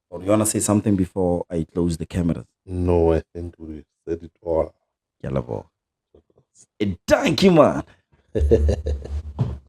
Or you want to say something before I close the cameras? No, I think we said it all. Ke a leboga. Thank you, man.